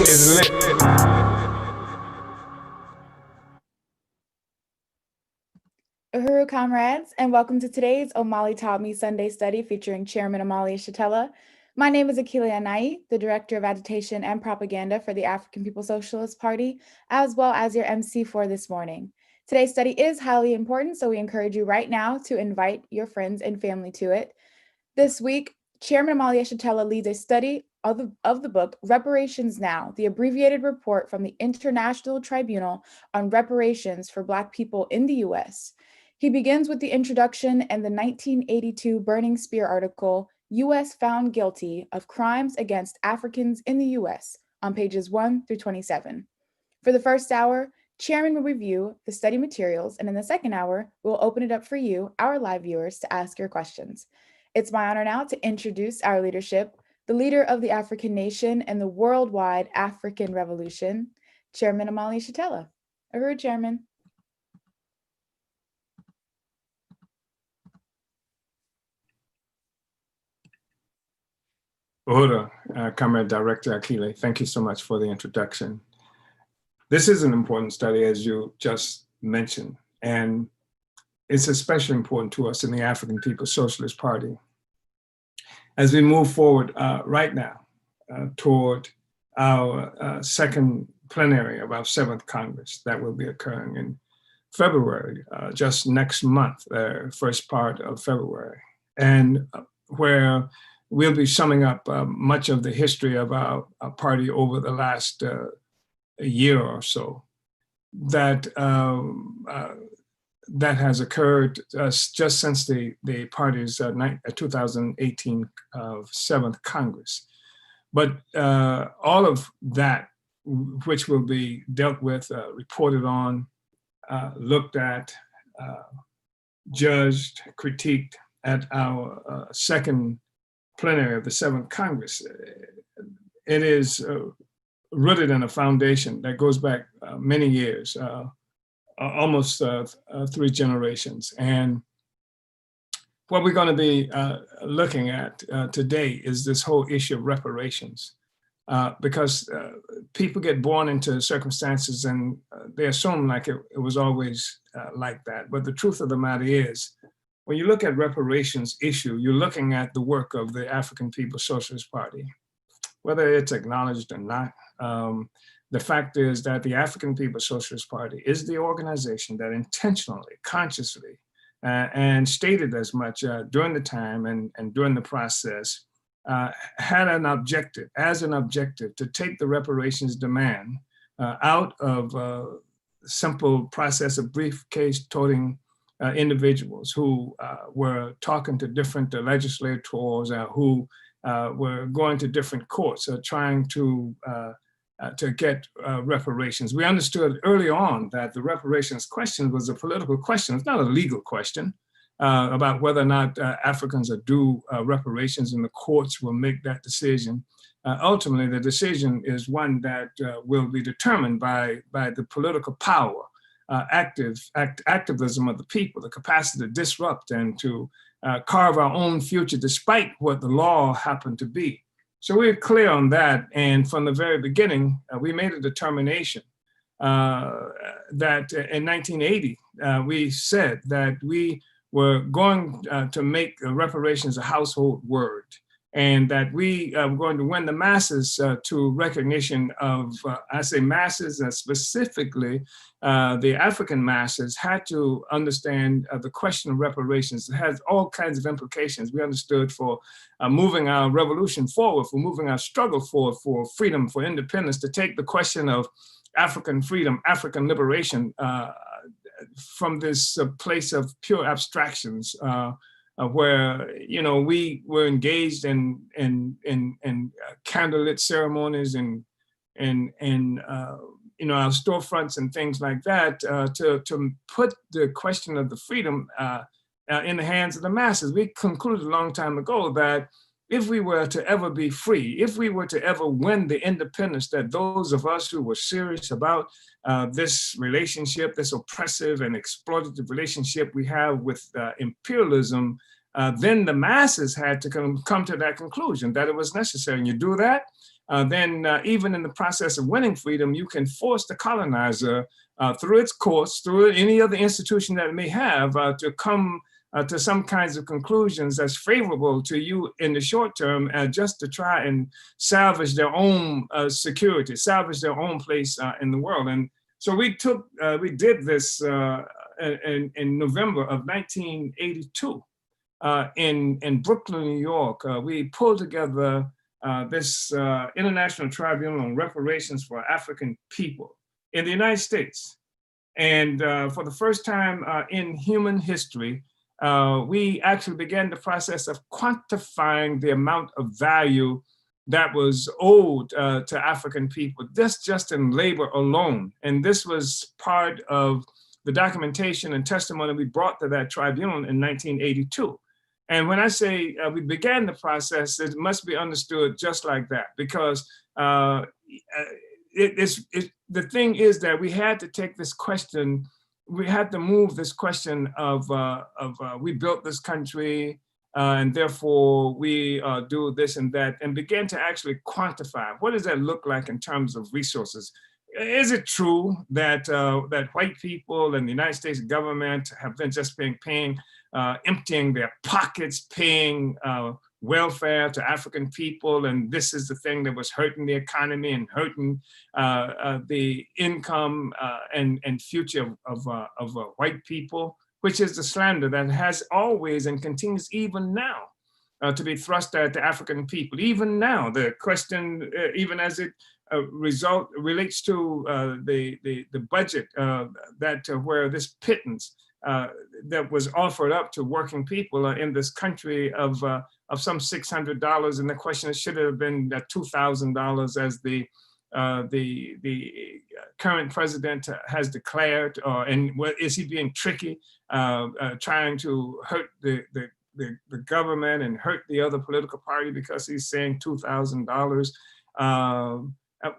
is lit. Uhuru comrades, and welcome to today's Omali Taught Me Sunday Study featuring Chairman Omali Yeshitela. My name is Akila Anai, the Director of Agitation and Propaganda for the African People's Socialist Party, as well as your MC for this morning. Today's study is highly important, so we encourage you right now to invite your friends and family to it. This week, Chairman Omali Yeshitela leads a study of the book Reparations Now, the Abbreviated Report from the International Tribunal on Reparations for Black People in the U.S. He begins with the introduction and the 1982 Burning Spear article, U.S. Found Guilty of Crimes Against Africans in the U.S., on pages 1 through 27. For the first hour, Chairman will review the study materials, and in the second hour, we'll open it up for you, our live viewers, to ask your questions. It's my honor now to introduce our leadership, the leader of the African nation and the worldwide African Revolution, Chairman Omali Yeshitela. Uhuru, Chairman. Uhuru, Comrade Director Akile, thank you so much for the introduction. This is an important study, as you just mentioned, and it's especially important to us in the African People's Socialist Party as we move forward right now toward our second plenary of our 7th Congress that will be occurring in February, just next month, first part of February, and where we'll be summing up much of the history of our party over the last year or so that that has occurred just since the party's 2018 7th Congress. But all of that, which will be dealt with, reported on, looked at, judged, critiqued at our second plenary of the 7th Congress. It is rooted in a foundation that goes back many years, almost 3 generations. And what we're going to be looking at today is this whole issue of reparations, because people get born into circumstances and they assume like it was always like that. But the truth of the matter is, when you look at reparations issue, you're looking at the work of the African People's Socialist Party, whether it's acknowledged or not. The fact is that the African People's Socialist Party is the organization that intentionally, consciously, and stated as much during the time and during the process, had an objective, to take the reparations demand out of simple process of briefcase toting individuals who were talking to different legislators, who were going to different courts, trying to get reparations. We understood early on that the reparations question was a political question. It's not a legal question about whether or not Africans are due reparations, and the courts will make that decision. Ultimately, the decision is one that will be determined by the political power, activism of the people, the capacity to disrupt and to carve our own future despite what the law happened to be. So we're clear on that. And from the very beginning, we made a determination that in 1980, we said that we were going to make reparations a household word, and that we were going to win the masses to recognition of, I say masses, specifically the African masses had to understand the question of reparations. It has all kinds of implications. We understood for moving our revolution forward, for moving our struggle forward for freedom, for independence, to take the question of African freedom, African liberation from this place of pure abstractions, where we were engaged in candlelit ceremonies and our storefronts and things like that, to put the question of the freedom in the hands of the masses. We concluded a long time ago that if we were to ever be free, if we were to ever win the independence that those of us who were serious about this relationship, this oppressive and exploitative relationship we have with imperialism, then the masses had to come to that conclusion that it was necessary. And you do that then even in the process of winning freedom, you can force the colonizer through its courts, through any other institution that it may have, to come to some kinds of conclusions that's favorable to you in the short term, just to try and salvage their own security, salvage their own place in the world. And so we did this in November of 1982 in Brooklyn, New York. We pulled together this International Tribunal on Reparations for African People in the United States. And for the first time in human history, we actually began the process of quantifying the amount of value that was owed to African people, just in labor alone. And this was part of the documentation and testimony we brought to that tribunal in 1982. And when I say we began the process, it must be understood just like that, because the thing is that we had to take this question, we had to move this question of we built this country, and therefore we do this and that, and begin to actually quantify what does that look like in terms of resources. Is it true that that white people and the United States government have been just paying emptying their pockets, paying welfare to African people, and this is the thing that was hurting the economy and hurting the income and future of white people, which is the slander that has always and continues even now to be thrust at the African people. Even now, the question, even as it relates to the budget where this pittance that was offered up to working people in this country of some $600, and the question is, should it have been $2,000 as the current president has declared, and is he being tricky, trying to hurt the government and hurt the other political party because he's saying $2,000?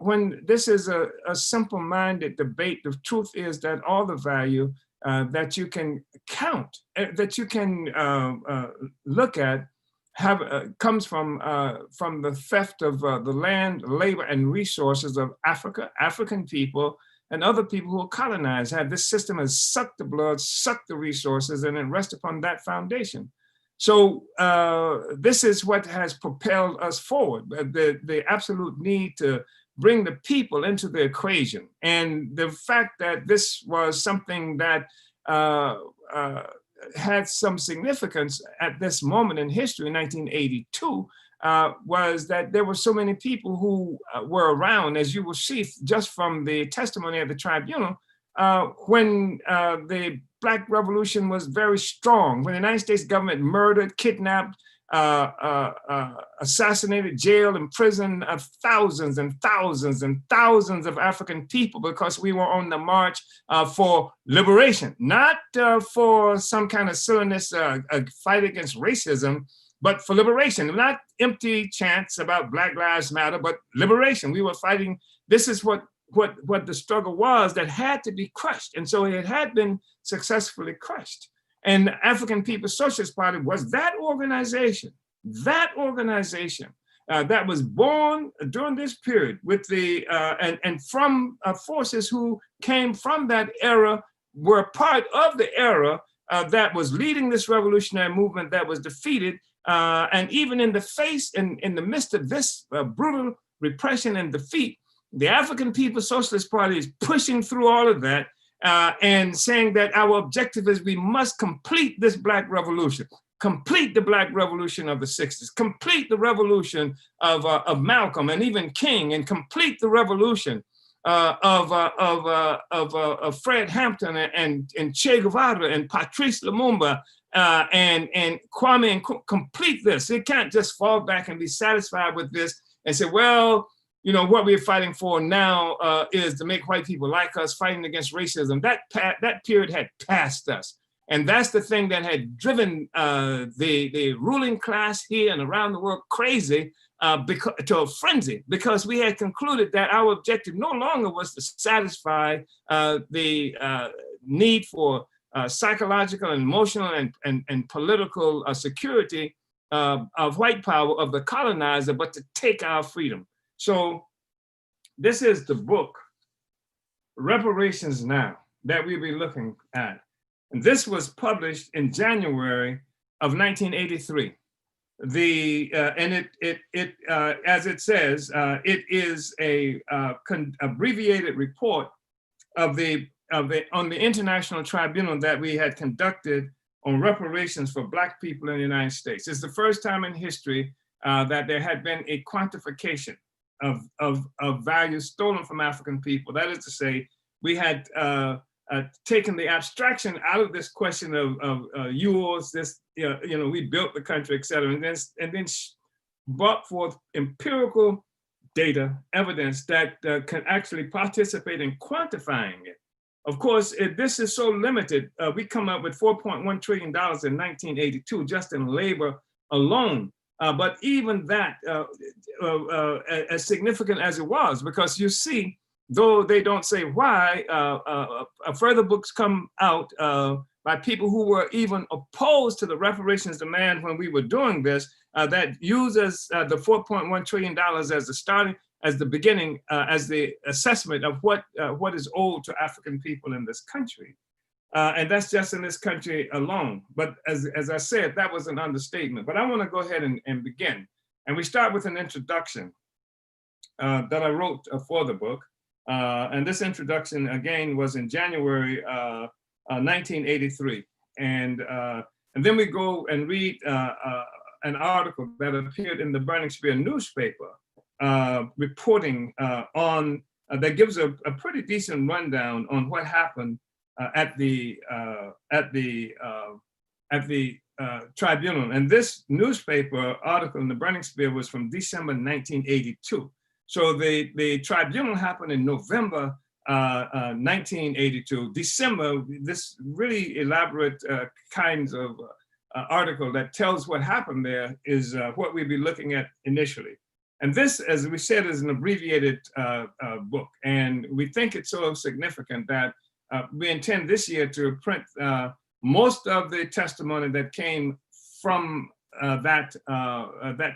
When this is a simple-minded debate, the truth is that all the value that you can count, that you can look at, comes from the theft of the land, labor, and resources of Africa, African people, and other people who are colonized. This system has sucked the blood, sucked the resources, and it rests upon that foundation. So this is what has propelled us forward, the absolute need to bring the people into the equation. And the fact that this was something that had some significance at this moment in history in 1982 was that there were so many people who were around, as you will see just from the testimony of the tribunal, when the Black Revolution was very strong, when the United States government murdered, kidnapped, assassinated, jailed, imprisoned thousands and thousands and thousands of African people because we were on the march for liberation, not for some kind of silliness, fight against racism, but for liberation, not empty chants about Black Lives Matter, but liberation. We were fighting. This is what the struggle was that had to be crushed. And so it had been successfully crushed. And the African People's Socialist Party was that organization that was born during this period with the, and from forces who came from that era, were part of the era that was leading this revolutionary movement that was defeated. And even in the face, in the midst of this brutal repression and defeat, the African People's Socialist Party is pushing through all of that and saying that our objective is we must complete this Black revolution, complete the Black revolution of the 60s, complete the revolution of Malcolm and even King, and complete the revolution of Fred Hampton and Che Guevara and Patrice Lumumba and Kwame, and complete this. It can't just fall back and be satisfied with this and say, well, you know, what we're fighting for now is to make white people like us, fighting against racism. That period had passed us. And that's the thing that had driven the ruling class here and around the world crazy to a frenzy, because we had concluded that our objective no longer was to satisfy the need for psychological and emotional and political security of white power of the colonizer, but to take our freedom. So this is the book, Reparations Now, that we'll be looking at. And this was published in January of 1983. As it says, it is a abbreviated report on the International Tribunal that we had conducted on reparations for Black people in the United States. It's the first time in history that there had been a quantification of values stolen from African people. That is to say, we had taken the abstraction out of this question of yours, this, we built the country, et cetera, and then brought forth empirical data, evidence that can actually participate in quantifying it. Of course, this is so limited. We come up with $4.1 trillion in 1982 just in labor alone. But even that, as significant as it was, because you see, though they don't say why, further books come out by people who were even opposed to the reparations demand when we were doing this, that uses the $4.1 trillion as the starting, as the beginning, as the assessment of what is owed to African people in this country. And that's just in this country alone. But as I said, that was an understatement. But I want to go ahead and begin. And we start with an introduction that I wrote for the book. And this introduction, again, was in January 1983. And then we go and read an article that appeared in the Burning Spear newspaper, reporting on, that gives a pretty decent rundown on what happened at the tribunal. And this newspaper article in the Burning Spear was from December 1982. So the tribunal happened in November 1982. December, this really elaborate kinds of article that tells what happened there is what we'll be looking at initially. And this, as we said, is an abbreviated book. And we think it's so significant that we intend this year to print most of the testimony that came from that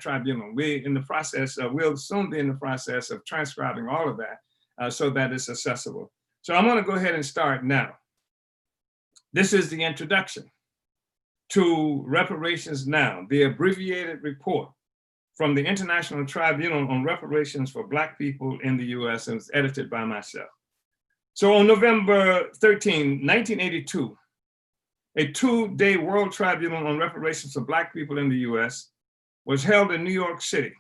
tribunal. We, in the process, we'll soon be in the process of transcribing all of that so that it's accessible. So I'm going to go ahead and start now. This is the introduction to Reparations Now, the abbreviated report from the International Tribunal on Reparations for Black People in the US, and it's edited by myself. So on November 13, 1982, a two-day World Tribunal on Reparations for Black people in the US was held in New York City.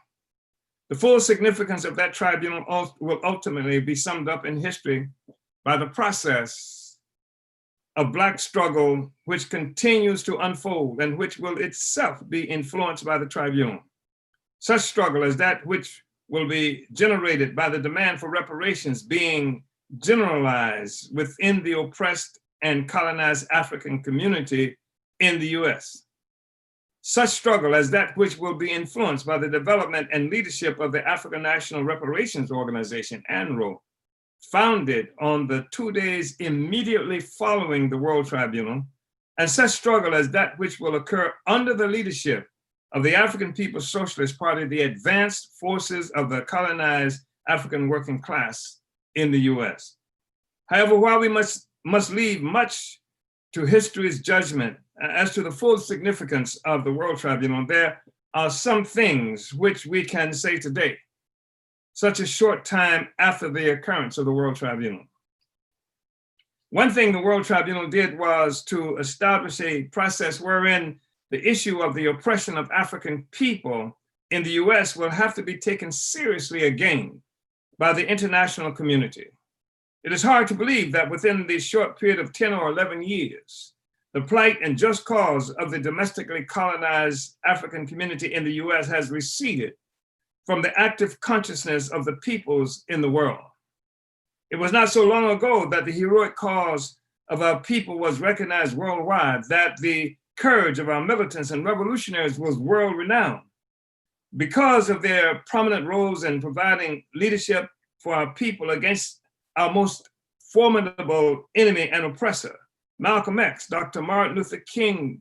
The full significance of that tribunal will ultimately be summed up in history by the process of Black struggle, which continues to unfold and which will itself be influenced by the tribunal. Such struggle as that which will be generated by the demand for reparations being generalized within the oppressed and colonized African community in the US. Such struggle as that which will be influenced by the development and leadership of the African National Reparations Organization, ANRO, founded on the 2 days immediately following the World Tribunal, and such struggle as that which will occur under the leadership of the African People's Socialist Party, the advanced forces of the colonized African working class in the US. However, while we must leave much to history's judgment as to the full significance of the World Tribunal, there are some things which we can say today, such a short time after the occurrence of the World Tribunal. One thing the World Tribunal did was to establish a process wherein the issue of the oppression of African people in the US will have to be taken seriously again by the international community. It is hard to believe that within the short period of 10 or 11 years, the plight and just cause of the domestically colonized African community in the US has receded from the active consciousness of the peoples in the world. It was not so long ago that the heroic cause of our people was recognized worldwide, that the courage of our militants and revolutionaries was world renowned. Because of their prominent roles in providing leadership for our people against our most formidable enemy and oppressor, Malcolm X, Dr. Martin Luther King,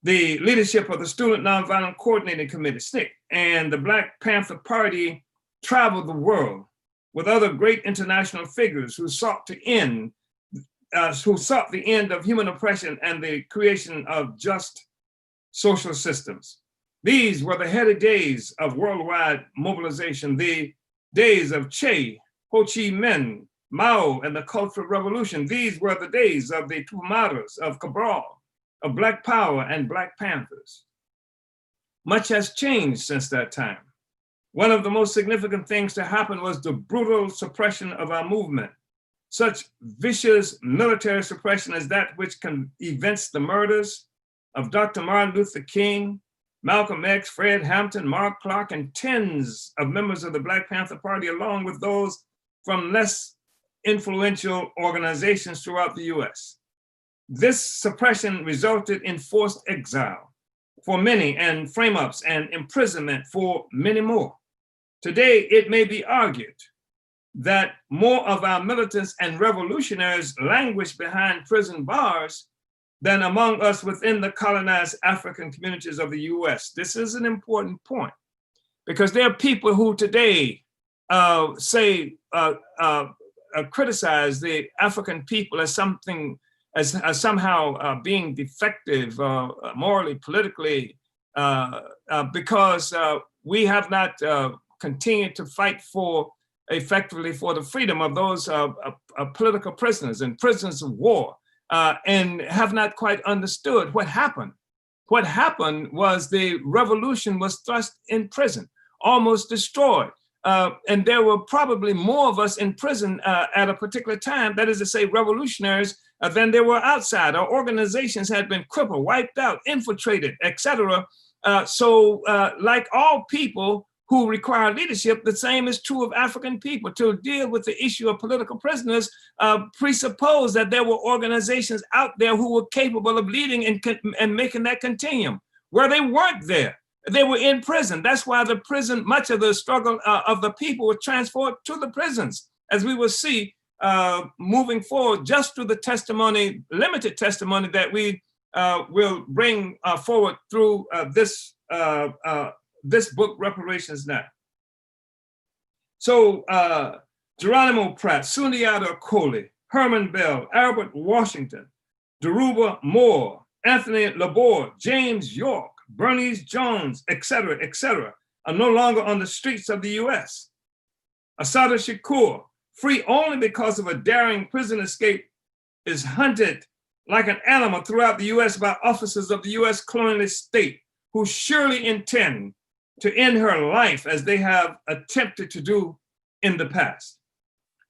the leadership of the Student Nonviolent Coordinating Committee, SNCC, and the Black Panther Party traveled the world with other great international figures who sought the end of human oppression and the creation of just social systems. These were the heady days of worldwide mobilization, the days of Che, Ho Chi Minh, Mao, and the Cultural Revolution. These were the days of the Tuamaras, of Cabral, of Black Power and Black Panthers. Much has changed since that time. One of the most significant things to happen was the brutal suppression of our movement. Such vicious military suppression as that which can evince the murders of Dr. Martin Luther King, Malcolm X, Fred Hampton, Mark Clark, and tens of members of the Black Panther Party, along with those from less influential organizations throughout the US. This suppression resulted in forced exile for many and frame-ups and imprisonment for many more. Today, it may be argued that more of our militants and revolutionaries languish behind prison bars than among us within the colonized African communities of the US. This is an important point because there are people who today criticize the African people as something, as somehow being defective, morally, politically, because we have not continued to fight effectively for the freedom of those political prisoners and prisoners of war, and have not quite understood what happened. What happened was the revolution was thrust in prison, almost destroyed. And there were probably more of us in prison at a particular time, that is to say revolutionaries, than there were outside. Our organizations had been crippled, wiped out, infiltrated, etc. So like all people who require leadership, the same is true of African people. To deal with the issue of political prisoners presuppose that there were organizations out there who were capable of leading and making that continuum. Where they weren't there, they were in prison. That's why the prison, much of the struggle of the people was transferred to the prisons, as we will see moving forward, just through the testimony, limited testimony that we will bring forward through this book, Reparations Now. So Geronimo Pratt, Sundiata Acoli, Herman Bell, Albert Washington, Deruba Moore, Anthony Laborde, James York, Bernice Jones, etc., are no longer on the streets of the US. Assata Shakur, free only because of a daring prison escape, is hunted like an animal throughout the US by officers of the US colonialist state who surely intend to end her life as they have attempted to do in the past.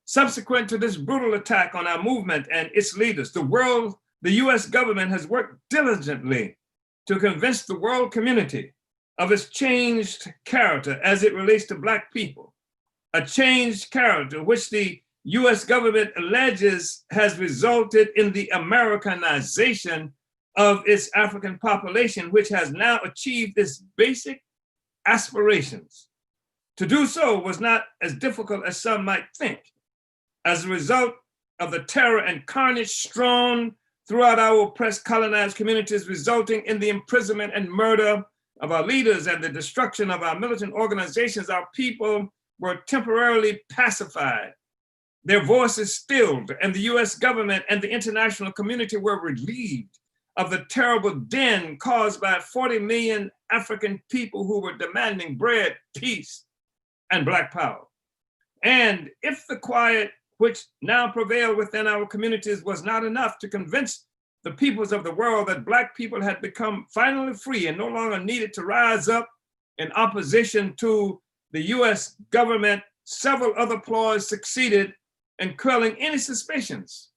Subsequent to this brutal attack on our movement and its leaders, the US government has worked diligently to convince the world community of its changed character as it relates to Black people, a changed character which the US government alleges has resulted in the Americanization of its African population, which has now achieved its basic aspirations. To do so was not as difficult as some might think. As a result of the terror and carnage strewn throughout our oppressed colonized communities, resulting in the imprisonment and murder of our leaders and the destruction of our militant organizations, our people were temporarily pacified. Their voices stilled, and the US government and the international community were relieved of the terrible din caused by 40 million African people who were demanding bread, peace, and Black power. And if the quiet which now prevailed within our communities was not enough to convince the peoples of the world that Black people had become finally free and no longer needed to rise up in opposition to the US government, several other ploys succeeded in quelling any suspicions.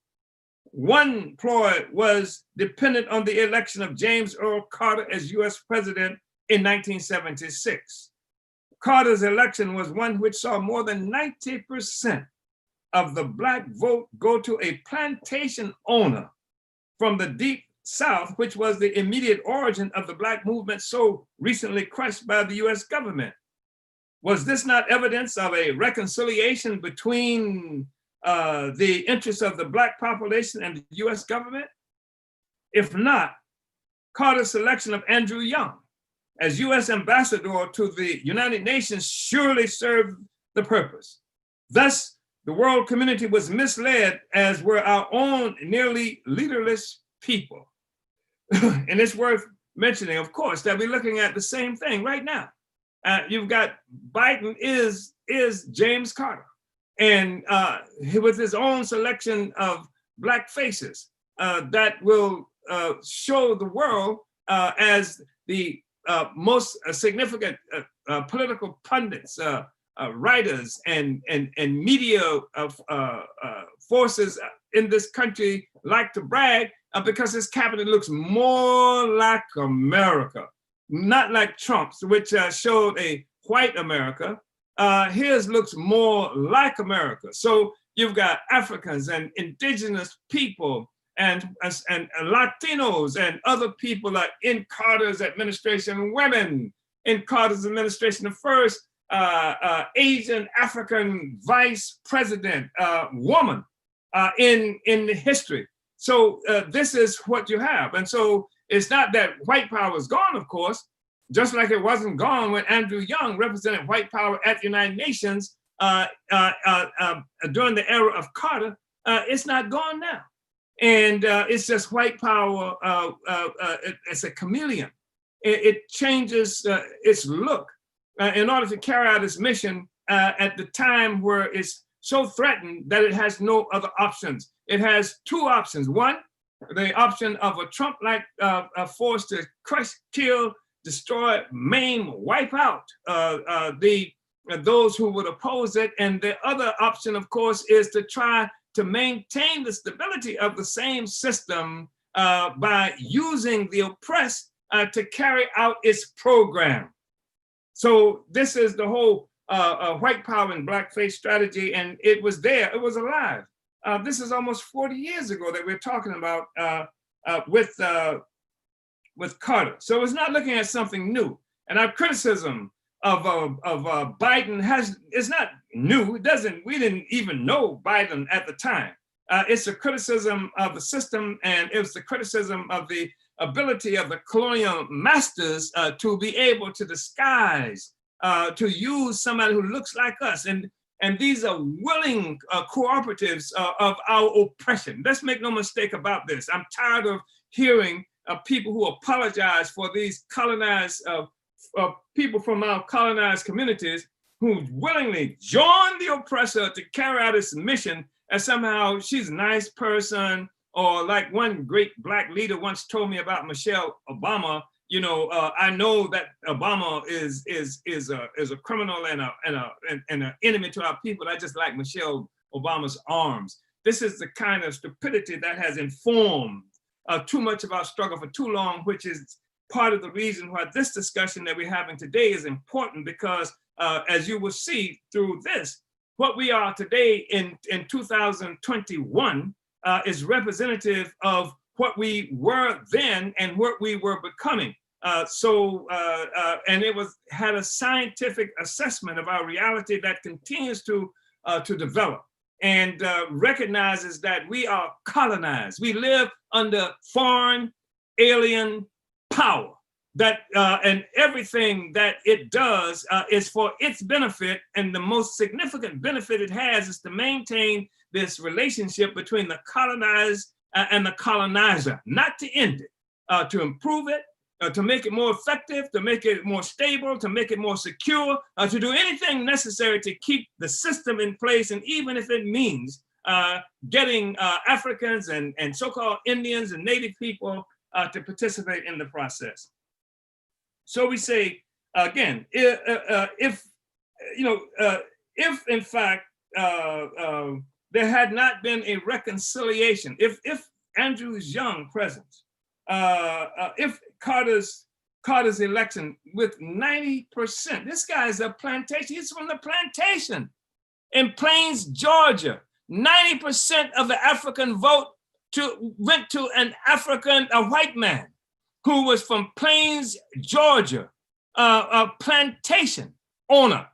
One ploy was dependent on the election of James Earl Carter as US president in 1976. Carter's election was one which saw more than 90% of the Black vote go to a plantation owner from the deep South, which was the immediate origin of the Black movement so recently crushed by the US government. Was this not evidence of a reconciliation between the interests of the Black population and the US government? If not, Carter's selection of Andrew Young as US ambassador to the United Nations surely served the purpose. Thus, the world community was misled, as were our own nearly leaderless people. And it's worth mentioning, of course, that we're looking at the same thing right now. You've got Biden is James Carter, and with his own selection of Black faces that will show the world as the most significant political pundits, writers, and media forces in this country like to brag because his cabinet looks more like America, not like Trump's, which showed a white America. His looks more like America. So you've got Africans and indigenous people and Latinos and other people like in Carter's administration, women in Carter's administration, the first Asian African vice president woman in history. So this is what you have. And so it's not that white power is gone, of course, just like it wasn't gone when Andrew Young represented white power at the United Nations during the era of Carter. It's not gone now. And it's just white power, it's a chameleon. It changes its look in order to carry out its mission at the time where it's so threatened that it has no other options. It has two options. One, the option of a Trump-like force to crush, kill, destroy, maim, wipe out those who would oppose it. And the other option, of course, is to try to maintain the stability of the same system by using the oppressed to carry out its program. So this is the whole white power and blackface strategy, and it was there, it was alive. This is almost 40 years ago that we're talking about with Carter. So it's not looking at something new. And our criticism of Biden is not new. We didn't even know Biden at the time. It's a criticism of the system, and it was the criticism of the ability of the colonial masters to be able to disguise, to use somebody who looks like us. And these are willing cooperatives of our oppression. Let's make no mistake about this. I'm tired of hearing people who apologize for these colonized people from our colonized communities who willingly join the oppressor to carry out its mission, as somehow she's a nice person, or like one great Black leader once told me about Michelle Obama. You know, I know that Obama is a criminal and an enemy to our people. I just like Michelle Obama's arms. This is the kind of stupidity that has informed too much of our struggle for too long, which is part of the reason why this discussion that we're having today is important, because as you will see through this, what we are today in 2021 is representative of what we were then and what we were becoming. And it had a scientific assessment of our reality that continues to develop, and recognizes that we are colonized. We live under foreign, alien power, that and everything that it does is for its benefit, and the most significant benefit it has is to maintain this relationship between the colonized and the colonizer, not to end it, to improve it, to make it more effective, to make it more stable, to make it more secure, to do anything necessary to keep the system in place, and even if it means getting Africans and so-called Indians and Native people to participate in the process. So we say, again, if in fact there had not been a reconciliation, if Andrew Young's presence, if Carter's election with 90%, this guy's a plantation, he's from the plantation in Plains, Georgia. 90% of the African vote went to a white man who was from Plains, Georgia, a plantation owner.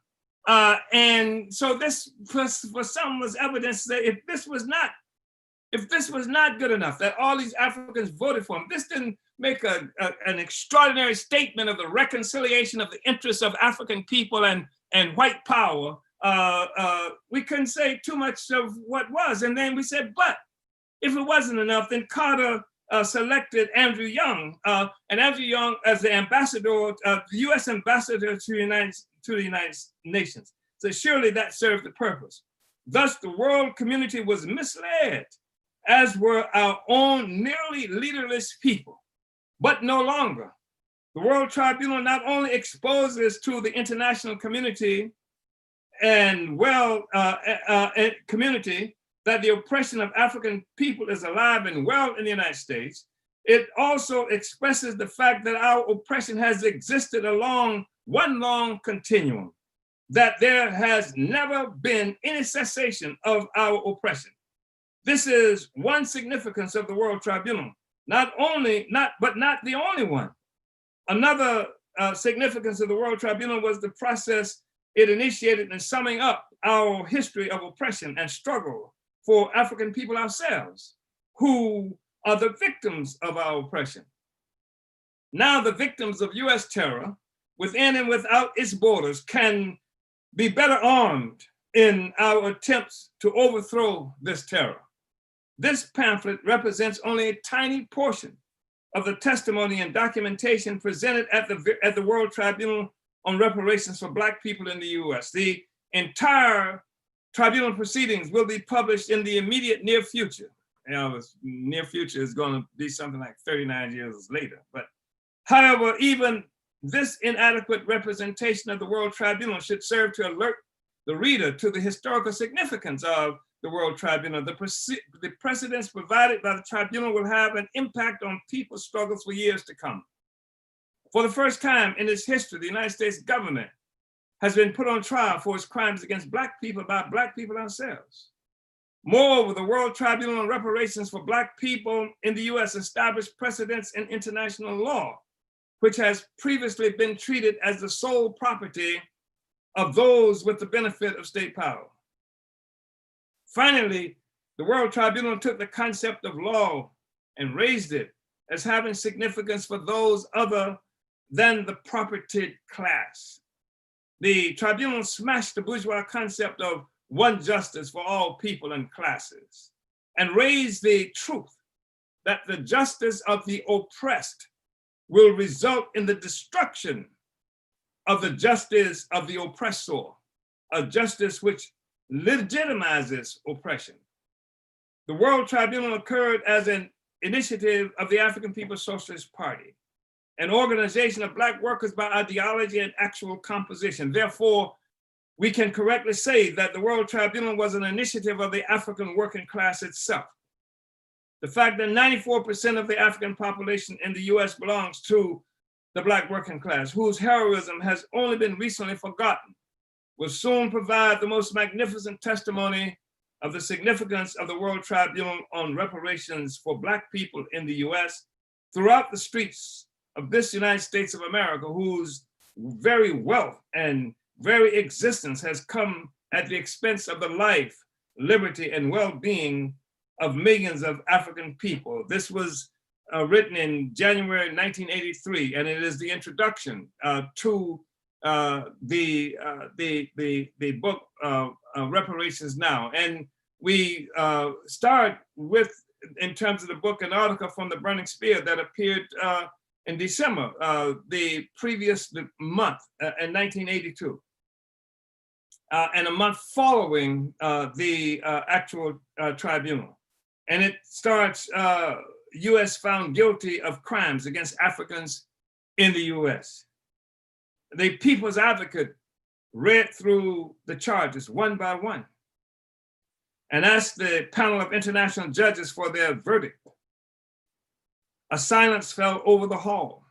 And so this for some was evidence that if this was not good enough, that all these Africans voted for him, this didn't make an extraordinary statement of the reconciliation of the interests of African people and white power we couldn't say too much of what was. And then we said, but if it wasn't enough, then Carter selected Andrew Young, and Andrew Young as the ambassador, the U.S. ambassador to the United Nations. So surely that served the purpose. Thus, the world community was misled, as were our own nearly leaderless people, but no longer. The World Tribunal not only exposes to the international community and community that the oppression of African people is alive and well in the United States, it also expresses the fact that our oppression has existed along one long continuum, that there has never been any cessation of our oppression. This is one significance of the World Tribunal, but not the only one. Another significance of the World Tribunal was the process it initiated in summing up our history of oppression and struggle for African people ourselves, who are the victims of our oppression. Now the victims of US terror, within and without its borders, can be better armed in our attempts to overthrow this terror. This pamphlet represents only a tiny portion of the testimony and documentation presented at the World Tribunal on reparations for Black people in the US. The entire tribunal proceedings will be published in the immediate near future. You know, near future is going to be something like 39 years later. But however, even this inadequate representation of the World Tribunal should serve to alert the reader to the historical significance of the World Tribunal. The precedents provided by the tribunal will have an impact on people's struggles for years to come. For the first time in its history, the United States government has been put on trial for its crimes against Black people by Black people ourselves. Moreover, the World Tribunal on Reparations for Black people in the US established precedents in international law, which has previously been treated as the sole property of those with the benefit of state power. Finally, the World Tribunal took the concept of law and raised it as having significance for those other than the propertied class. The tribunal smashed the bourgeois concept of one justice for all people and classes, and raised the truth that the justice of the oppressed will result in the destruction of the justice of the oppressor, a justice which legitimizes oppression. The World Tribunal occurred as an initiative of the African People's Socialist Party, an organization of Black workers by ideology and actual composition. Therefore, we can correctly say that the World Tribunal was an initiative of the African working class itself. The fact that 94% of the African population in the US belongs to the Black working class, whose heroism has only been recently forgotten, will soon provide the most magnificent testimony of the significance of the World Tribunal on reparations for Black people in the US throughout the streets of this United States of America, whose very wealth and very existence has come at the expense of the life, liberty, and well-being of millions of African people. This was written in January 1983, and it is the introduction to the book Reparations Now. And we start with, in terms of the book, an article from the Burning Spear that appeared in December, the previous month, in 1982. And a month following the actual tribunal. And it starts, US found guilty of crimes against Africans in the US. The People's Advocate read through the charges one by one and asked the panel of international judges for their verdict. A silence fell over the hall.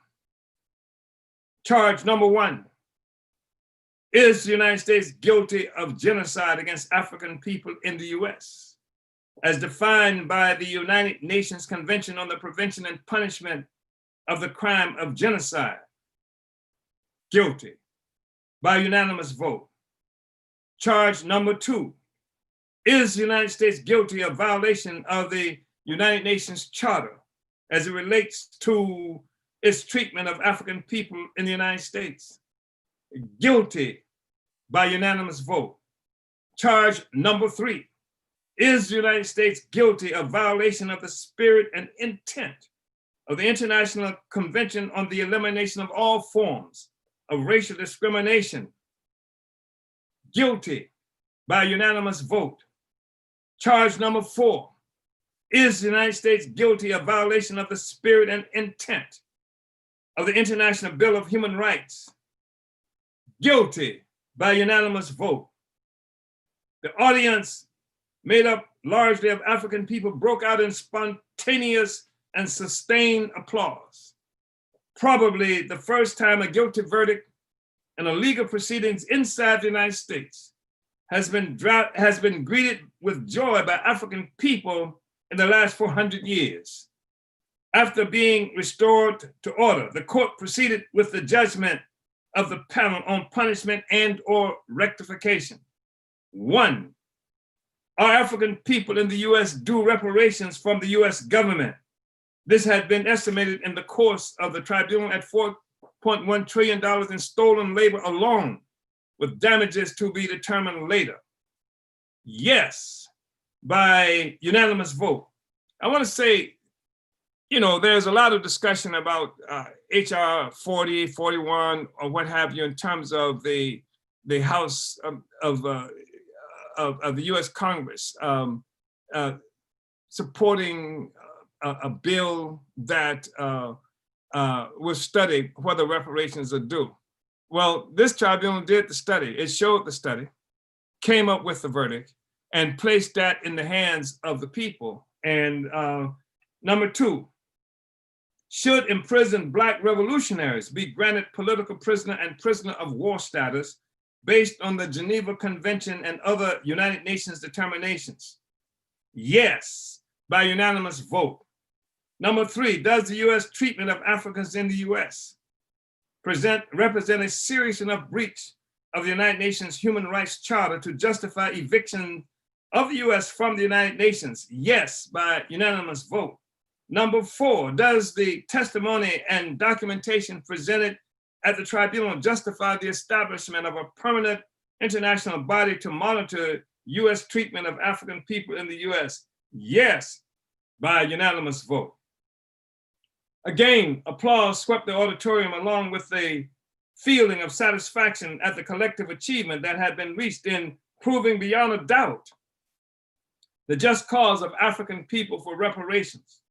Charge number one: is the United States guilty of genocide against African people in the US, as defined by the United Nations Convention on the Prevention and Punishment of the Crime of Genocide? Guilty by unanimous vote. Charge number two: is the United States guilty of violation of the United Nations Charter as it relates to its treatment of African people in the United States? Guilty by unanimous vote. Charge number 3, is the United States guilty of violation of the spirit and intent of the International Convention on the Elimination of All Forms of Racial Discrimination? Guilty by unanimous vote. Charge number 4, is the United States guilty of violation of the spirit and intent of the International Bill of Human Rights? Guilty by unanimous vote. The audience, made up largely of African people, broke out in spontaneous and sustained applause. Probably the first time a guilty verdict in a legal proceedings inside the United States has been greeted with joy by African people in the last 400 years. After being restored to order, the court proceeded with the judgment of the panel on punishment and/or rectification. 1, are African people in the US due reparations from the US government? This had been estimated in the course of the tribunal at $4.1 trillion in stolen labor alone, with damages to be determined later. Yes, by unanimous vote. I want to say, there's a lot of discussion about HR 40, 41, or what have you, in terms of the House of the US Congress supporting a bill that will study whether reparations are due. Well, this tribunal did the study. It showed the study, came up with the verdict, and placed that in the hands of the people. And number 2, should imprisoned Black revolutionaries be granted political prisoner and prisoner of war status based on the Geneva Convention and other United Nations determinations? Yes, by unanimous vote. Number 3, does the US treatment of Africans in the US represent a serious enough breach of the United Nations Human Rights Charter to justify eviction of the US from the United Nations? Yes, by unanimous vote. Number 4, does the testimony and documentation presented at the tribunal justify the establishment of a permanent international body to monitor US treatment of African people in the US? Yes, by unanimous vote. Again, applause swept the auditorium along with the feeling of satisfaction at the collective achievement that had been reached in proving beyond a doubt the just cause of African people for reparations,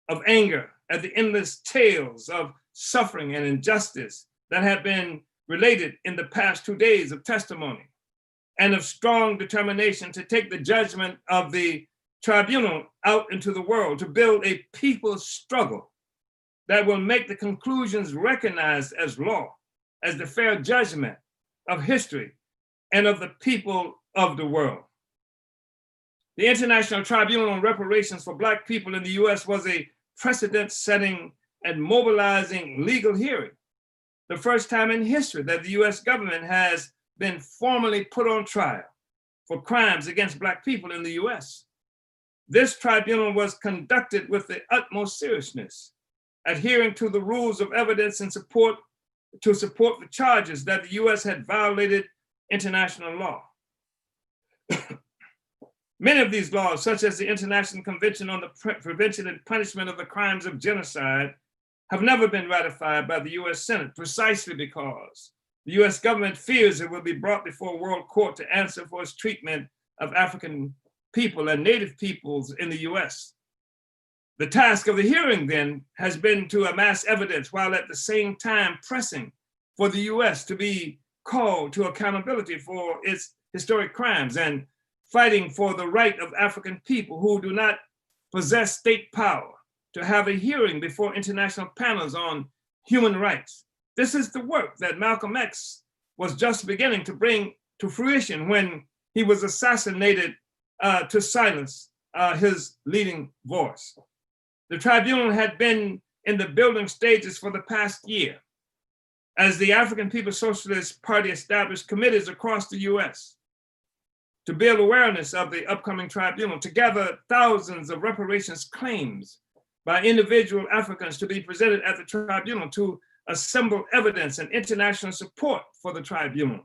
of anger at the endless tales of suffering and injustice that have been related in the past 2 days of testimony, and of strong determination to take the judgment of the tribunal out into the world to build a people's struggle that will make the conclusions recognized as law, as the fair judgment of history and of the people of the world. The International Tribunal on Reparations for Black people in the US was a precedent-setting and mobilizing legal hearing, the first time in history that the US government has been formally put on trial for crimes against Black people in the US. This tribunal was conducted with the utmost seriousness, adhering to the rules of evidence and support the charges that the US had violated international law. Many of these laws, such as the International Convention on the Prevention and Punishment of the Crimes of Genocide, have never been ratified by the US Senate, precisely because the US government fears it will be brought before a world court to answer for its treatment of African people and Native peoples in the US. The task of the hearing then has been to amass evidence while at the same time pressing for the US to be called to accountability for its historic crimes and fighting for the right of African people who do not possess state power to have a hearing before international panels on human rights. This is the work that Malcolm X was just beginning to bring to fruition when he was assassinated to silence his leading voice. The tribunal had been in the building stages for the past year, as the African People's Socialist Party established committees across the US to build awareness of the upcoming tribunal, to gather thousands of reparations claims by individual Africans to be presented at the tribunal, to assemble evidence and international support for the tribunal.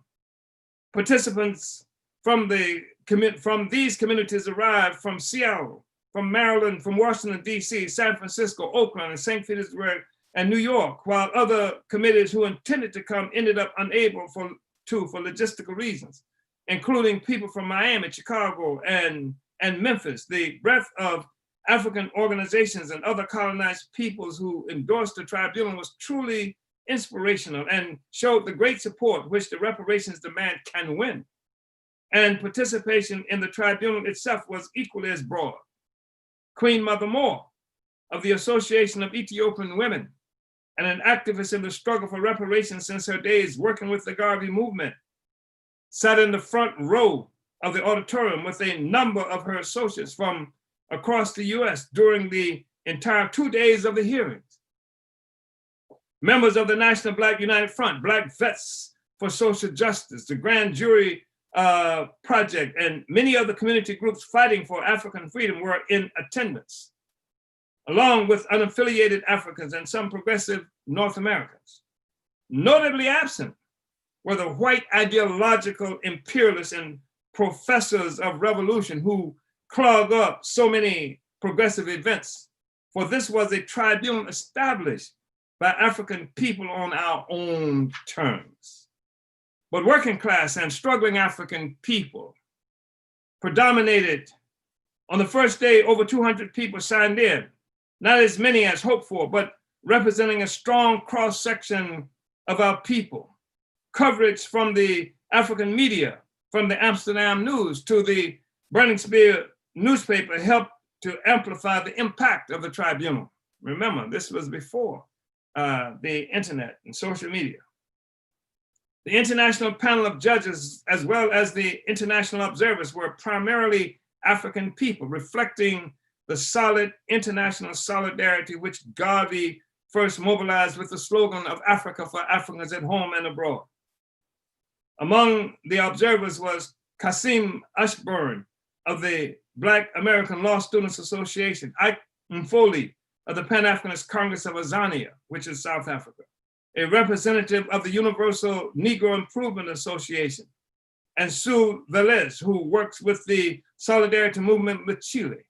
Participants from these communities arrived from Seattle, from Maryland, from Washington, D.C., San Francisco, Oakland, and St. Petersburg, and New York, while other committees who intended to come ended up unable for logistical reasons, including people from Miami, Chicago, and Memphis. The breadth of African organizations and other colonized peoples who endorsed the tribunal was truly inspirational and showed the great support which the reparations demand can win. And participation in the tribunal itself was equally as broad. Queen Mother Moore of the Association of Ethiopian Women, and an activist in the struggle for reparations since her days working with the Garvey movement, sat in the front row of the auditorium with a number of her associates from across the US during the entire 2 days of the hearings. Members of the National Black United Front, Black Vets for Social Justice, the Grand Jury Project, and many other community groups fighting for African freedom were in attendance, along with unaffiliated Africans and some progressive North Americans. Notably absent were the white ideological imperialists and professors of revolution who clog up so many progressive events, for this was a tribunal established by African people on our own terms. But working class and struggling African people predominated. On the first day, over 200 people signed in, not as many as hoped for, but representing a strong cross-section of our people. Coverage from the African media, from the Amsterdam News to the Brenningsmeer newspaper helped to amplify the impact of the tribunal. Remember, this was before the internet and social media. The international panel of judges, as well as the international observers, were primarily African people, reflecting the solid international solidarity which Garvey first mobilized with the slogan of Africa for Africans at home and abroad. Among the observers was Kasim Ashburn of the Black American Law Students Association, Ike Mfoli of the Pan-Africanist Congress of Azania, which is South Africa, a representative of the Universal Negro Improvement Association, and Sue Velez, who works with the Solidarity Movement with Chile.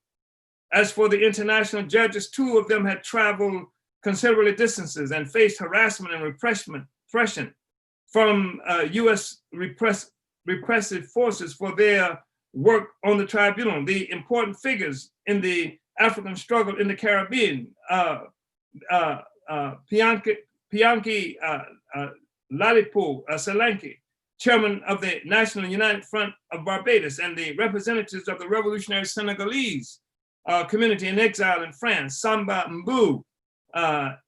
As for the international judges, 2 of them had traveled considerable distances and faced harassment and repression from US repressive forces for their work on the tribunal. The important figures in the African struggle in the Caribbean, Pianki Lalipo Solanke, chairman of the National United Front of Barbados, and the representatives of the revolutionary Senegalese community in exile in France, Samba Mbu.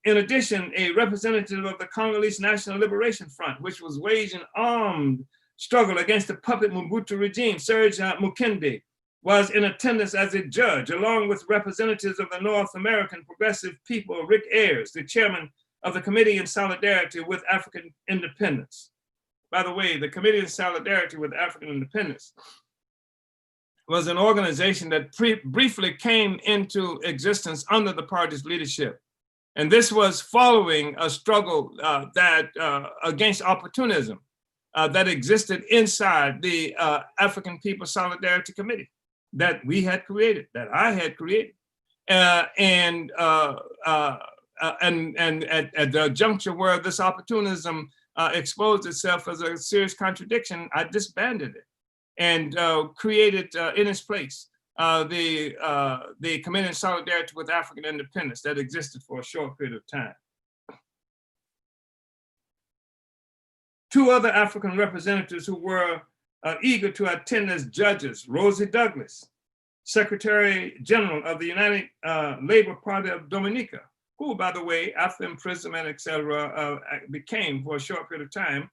In addition, a representative of the Congolese National Liberation Front, which was waging armed struggle against the puppet Mobutu regime, Serge Mukende, was in attendance as a judge, along with representatives of the North American Progressive People, Rick Ayers, the chairman of the Committee in Solidarity with African Independence. By the way, the Committee in Solidarity with African Independence was an organization that briefly came into existence under the party's leadership. And this was following a struggle against opportunism that existed inside the African People Solidarity Committee that we had created, that I had created. And at the juncture where this opportunism exposed itself as a serious contradiction, I disbanded it and created in its place the Committee in Solidarity with African Independence that existed for a short period of time. 2 other African representatives who were eager to attend as judges, Rosie Douglas, Secretary General of the United Labor Party of Dominica, who, by the way, after imprisonment, et cetera, became for a short period of time,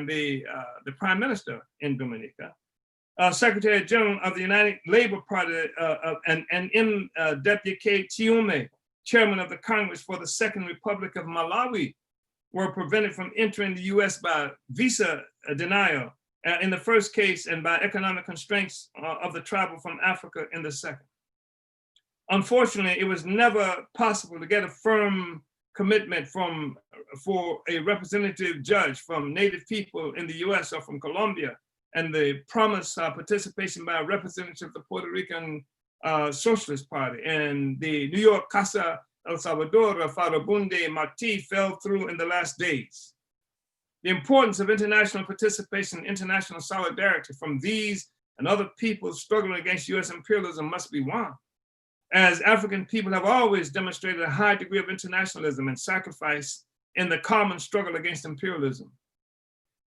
the Prime Minister in Dominica. Secretary General of the United Labor Party and Deputy Chiume, Chairman of the Congress for the Second Republic of Malawi, were prevented from entering the US by visa denial in the first case and by economic constraints of the travel from Africa in the second. Unfortunately, it was never possible to get a firm commitment for a representative judge from Native people in the US or from Colombia and the promised participation by a representative of the Puerto Rican Socialist Party, and the New York Casa El Salvador, Farabunde Martí, fell through in the last days. The importance of international participation and international solidarity from these and other peoples struggling against US imperialism must be won, as African people have always demonstrated a high degree of internationalism and sacrifice in the common struggle against imperialism.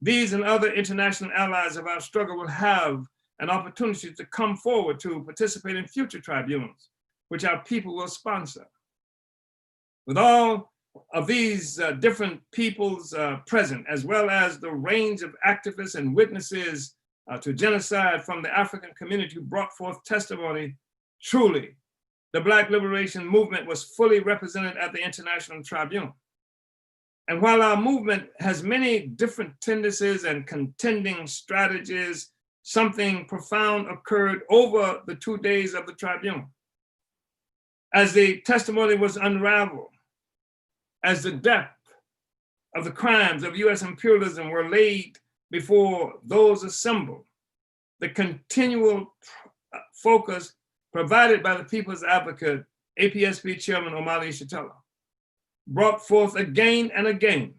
These and other international allies of our struggle will have an opportunity to come forward to participate in future tribunals, which our people will sponsor. With all of these different peoples present, as well as the range of activists and witnesses to genocide from the African community who brought forth testimony, truly, the Black liberation movement was fully represented at the International Tribunal. And while our movement has many different tendencies and contending strategies, something profound occurred over the 2 days of the tribunal. As the testimony was unraveled, as the depth of the crimes of US imperialism were laid before those assembled, the continual focus provided by the People's Advocate, APSP Chairman Omali Yeshitela, brought forth again and again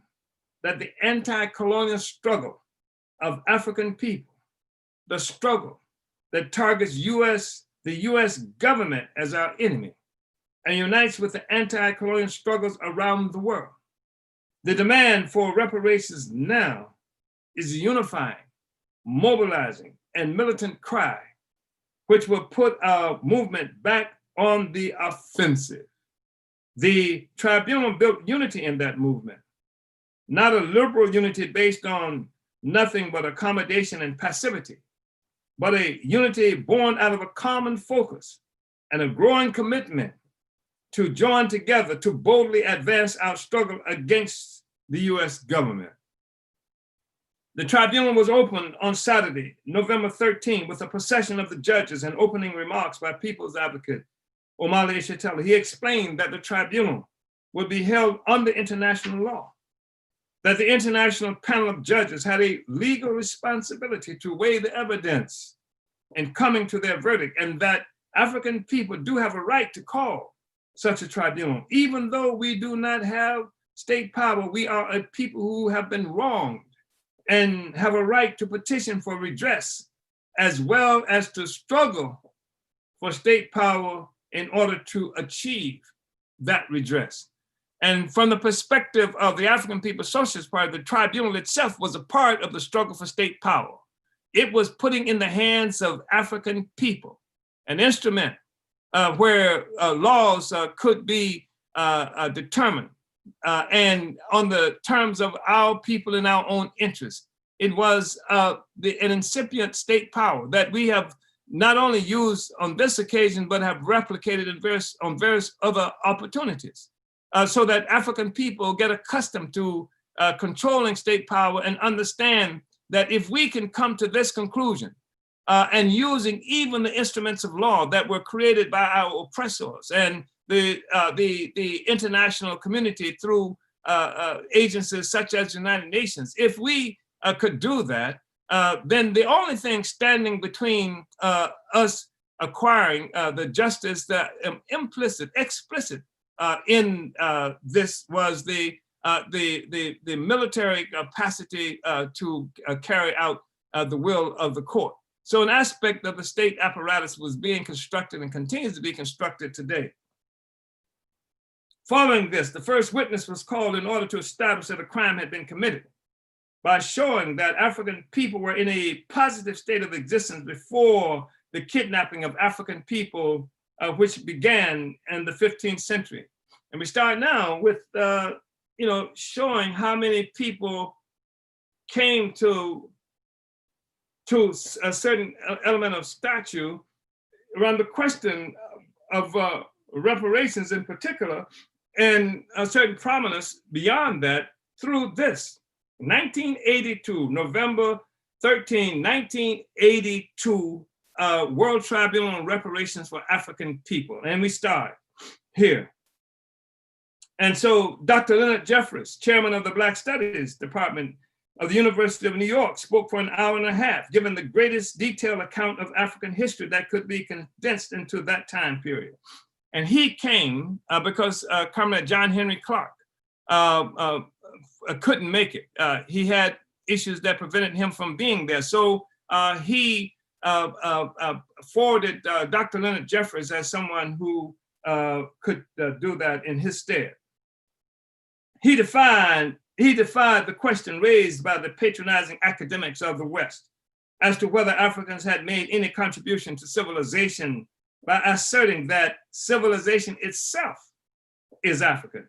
that the anti-colonial struggle of African people, the struggle that targets the US government as our enemy and unites with the anti-colonial struggles around the world. The demand for reparations now is a unifying, mobilizing, and militant cry, which will put our movement back on the offensive. The tribunal built unity in that movement, not a liberal unity based on nothing but accommodation and passivity, but a unity born out of a common focus and a growing commitment to join together to boldly advance our struggle against the US government. The tribunal was opened on Saturday, November 13, with a procession of the judges and opening remarks by People's Advocate Omali Yeshitela. He explained that the tribunal would be held under international law, that the international panel of judges had a legal responsibility to weigh the evidence in coming to their verdict, and that African people do have a right to call such a tribunal. Even though we do not have state power, we are a people who have been wronged and have a right to petition for redress, as well as to struggle for state power in order to achieve that redress. And from the perspective of the African People's Socialist Party, the tribunal itself was a part of the struggle for state power. It was putting in the hands of African people an instrument where laws could be determined and on the terms of our people in our own interest. It was an incipient state power that we have not only used on this occasion, but have replicated on various other opportunities, so that African people get accustomed to controlling state power and understand that if we can come to this conclusion and using even the instruments of law that were created by our oppressors and the international community through agencies such as the United Nations, if we could do that, then the only thing standing between us acquiring the justice that explicit in this was the military capacity to carry out the will of the court. So an aspect of the state apparatus was being constructed and continues to be constructed today. Following this, the first witness was called in order to establish that a crime had been committed by showing that African people were in a positive state of existence before the kidnapping of African people, which began in the 15th century. And we start now with showing how many people came to a certain element of statue around the question of reparations in particular, and a certain prominence beyond that through this. 1982, November 13, 1982, World Tribunal on Reparations for African People. And we start here. And so Dr. Leonard Jeffries, chairman of the Black Studies Department of the University of New York, spoke for an hour and a half, giving the greatest detailed account of African history that could be condensed into that time period. And he came because Comrade John Henry Clark couldn't make it. He had issues that prevented him from being there. So he forwarded Dr. Leonard Jeffries as someone who could do that in his stead. He defied the question raised by the patronizing academics of the West as to whether Africans had made any contribution to civilization by asserting that civilization itself is African.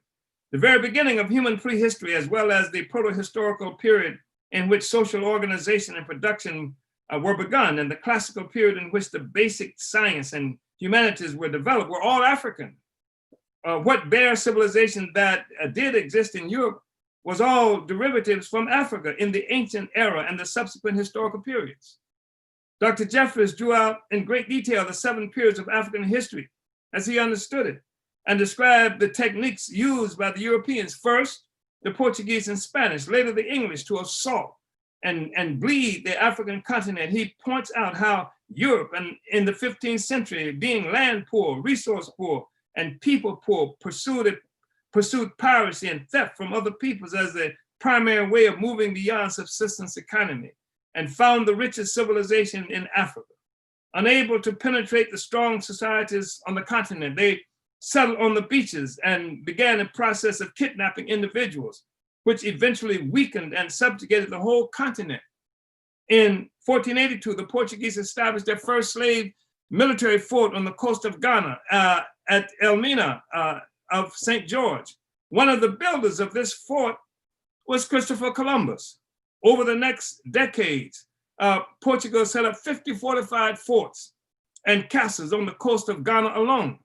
The very beginning of human prehistory, as well as the proto-historical period in which social organization and production were begun, and the classical period in which the basic science and humanities were developed, were all African. What bare civilization that did exist in Europe was all derivatives from Africa in the ancient era and the subsequent historical periods. Dr. Jeffries drew out in great detail the 7 periods of African history as he understood it, and described the techniques used by the Europeans, first the Portuguese and Spanish, later the English, to assault and bleed the African continent. He points out how Europe, and in the 15th century, being land poor, resource poor, and people poor, pursued piracy and theft from other peoples as the primary way of moving beyond subsistence economy, and found the richest civilization in Africa. Unable to penetrate the strong societies on the continent, they settled on the beaches and began a process of kidnapping individuals, which eventually weakened and subjugated the whole continent. In 1482, the Portuguese established their first slave military fort on the coast of Ghana at Elmina of St. George. One of the builders of this fort was Christopher Columbus. Over the next decades, Portugal set up 50 fortified forts and castles on the coast of Ghana alone.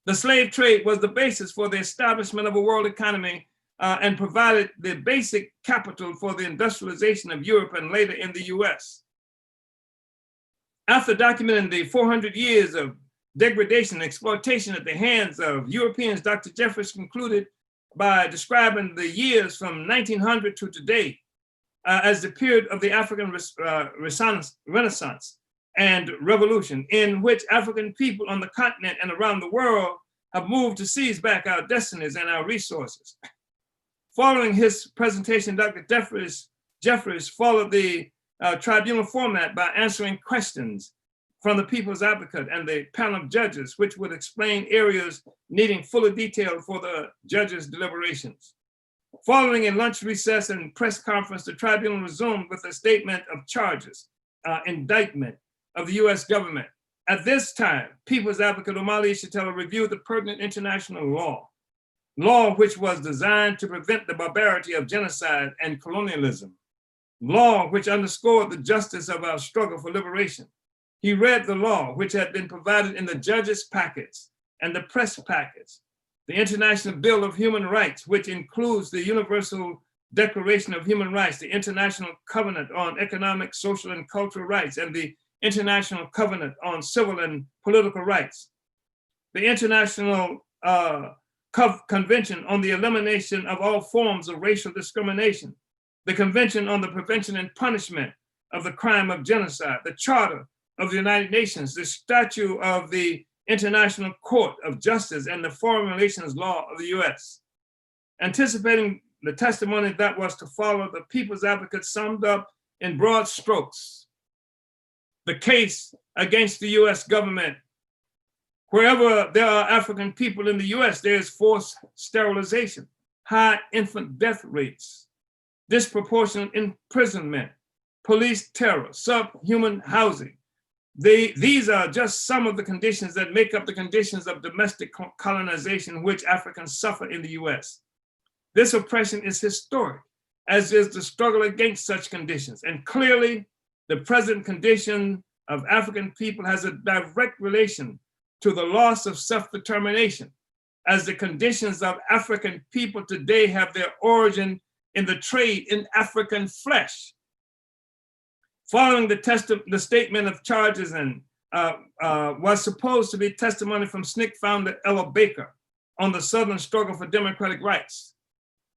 The slave trade was the basis for the establishment of a world economy and provided the basic capital for the industrialization of Europe and later in the US. After documenting the 400 years of degradation and exploitation at the hands of Europeans, Dr. Jeffries concluded by describing the years from 1900 to today as the period of the African Renaissance and Revolution, in which African people on the continent and around the world have moved to seize back our destinies and our resources. Following his presentation, Dr. Jeffries followed the tribunal format by answering questions from the People's Advocate and the panel of judges, which would explain areas needing fuller detail for the judges' deliberations. Following a lunch recess and press conference, the tribunal resumed with a statement of charges, indictment of the US government. At this time, People's Advocate Omali Yeshitela reviewed the pertinent international law which was designed to prevent the barbarity of genocide and colonialism, law which underscored the justice of our struggle for liberation. He read the law which had been provided in the judges' packets and the press packets, the International Bill of Human Rights, which includes the Universal Declaration of Human Rights, the International Covenant on Economic, Social, and Cultural Rights, and the International Covenant on Civil and Political Rights, the International Convention on the Elimination of All Forms of Racial Discrimination, the Convention on the Prevention and Punishment of the Crime of Genocide, the Charter of the United Nations, the Statute of the International Court of Justice, and the Foreign Relations Law of the US. Anticipating the testimony that was to follow, the People's Advocate summed up in broad strokes the case against the US government. Wherever there are African people in the US, there is forced sterilization, high infant death rates, disproportionate imprisonment, police terror, subhuman housing. These are just some of the conditions that make up the conditions of domestic colonization which Africans suffer in the US. This oppression is historic, as is the struggle against such conditions. And clearly, the present condition of African people has a direct relation to the loss of self-determination, as the conditions of African people today have their origin in the trade in African flesh. Following the statement of charges and was supposed to be testimony from SNCC founder Ella Baker on the Southern struggle for democratic rights.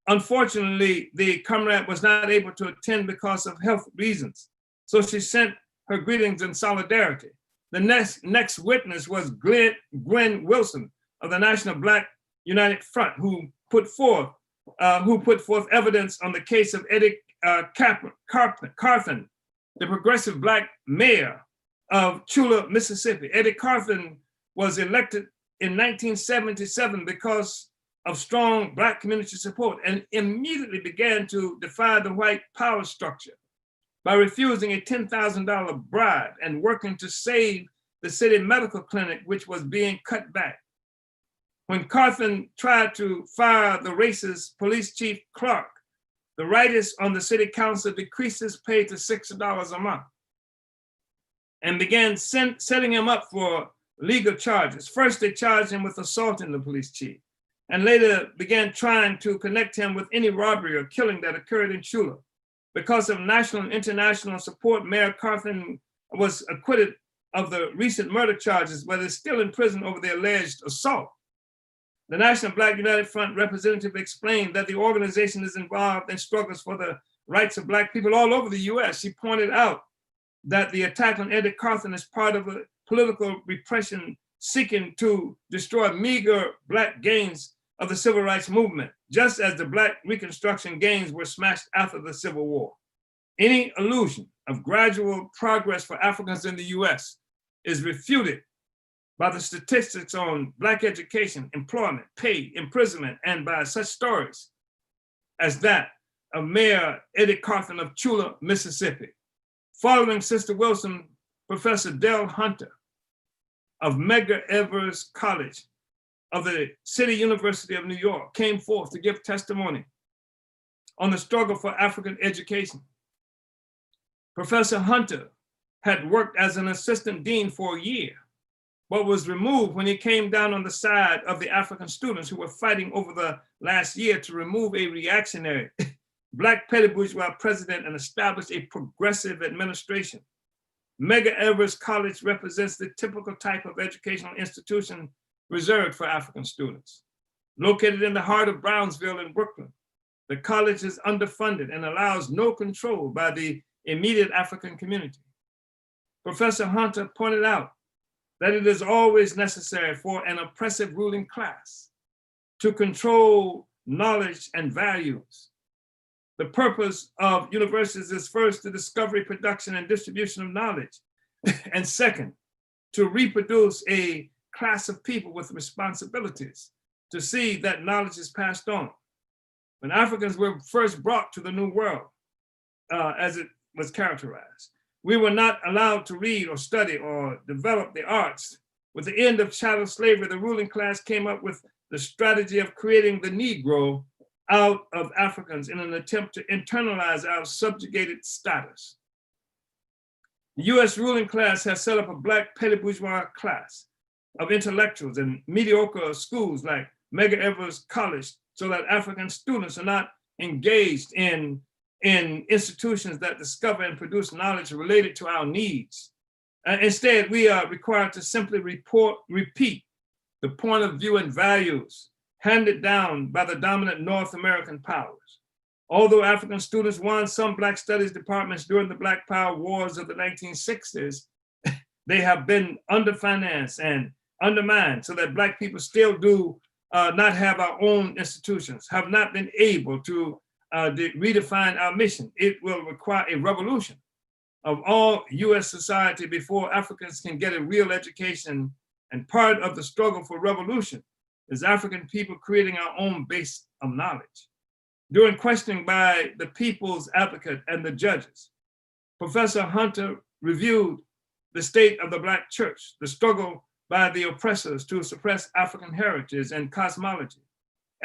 Unfortunately, the comrade was not able to attend because of health reasons. So she sent her greetings and solidarity. The next witness was Gwen Wilson of the National Black United Front, who put forth evidence on the case of Eddie Carthen, the progressive Black mayor of Chula, Mississippi. Eddie Carthen was elected in 1977 because of strong Black community support, and immediately began to defy the white power structure by refusing a $10,000 bribe and working to save the city medical clinic, which was being cut back. When Carthen tried to fire the racist police chief Clark, the writers on the city council decreased his pay to $6 a month and began setting him up for legal charges. First, they charged him with assaulting the police chief, and later began trying to connect him with any robbery or killing that occurred in Chula. Because of national and international support, Mayor Carthen was acquitted of the recent murder charges, but is still in prison over the alleged assault. The National Black United Front representative explained that the organization is involved in struggles for the rights of Black people all over the US. She pointed out that the attack on Eddie Carthen is part of a political repression seeking to destroy meager Black gains of the civil rights movement, just as the Black Reconstruction gains were smashed after the Civil War. Any illusion of gradual progress for Africans in the US is refuted by the statistics on Black education, employment, pay, imprisonment, and by such stories as that of Mayor Eddie Carthen of Chula, Mississippi. Following Sister Wilson, Professor Dell Hunter of Medgar Evers College of the City University of New York came forth to give testimony on the struggle for African education. Professor Hunter had worked as an assistant dean for a year, but was removed when he came down on the side of the African students who were fighting over the last year to remove a reactionary Black petty bourgeois president and establish a progressive administration. Medgar Evers College represents the typical type of educational institution reserved for African students. Located in the heart of Brownsville in Brooklyn, the college is underfunded and allows no control by the immediate African community. Professor Hunter pointed out that it is always necessary for an oppressive ruling class to control knowledge and values. The purpose of universities is first the discovery, production, and distribution of knowledge, and second, to reproduce a class of people with responsibilities to see that knowledge is passed on. When Africans were first brought to the New World, as it was characterized, we were not allowed to read or study or develop the arts. With the end of chattel slavery, the ruling class came up with the strategy of creating the Negro out of Africans in an attempt to internalize our subjugated status. The US ruling class has set up a Black petty bourgeois class of intellectuals in mediocre schools like Medgar Evers College, so that African students are not engaged in institutions that discover and produce knowledge related to our needs. Instead, we are required to simply repeat the point of view and values handed down by the dominant North American powers. Although African students won some Black studies departments during the Black Power wars of the 1960s, they have been underfinanced and undermined so that Black people still do not have our own institutions, have not been able to redefine our mission. It will require a revolution of all US society before Africans can get a real education. And part of the struggle for revolution is African people creating our own base of knowledge. During questioning by the people's advocate and the judges, Professor Hunter reviewed the state of the Black church, the struggle by the oppressors to suppress African heritage and cosmology,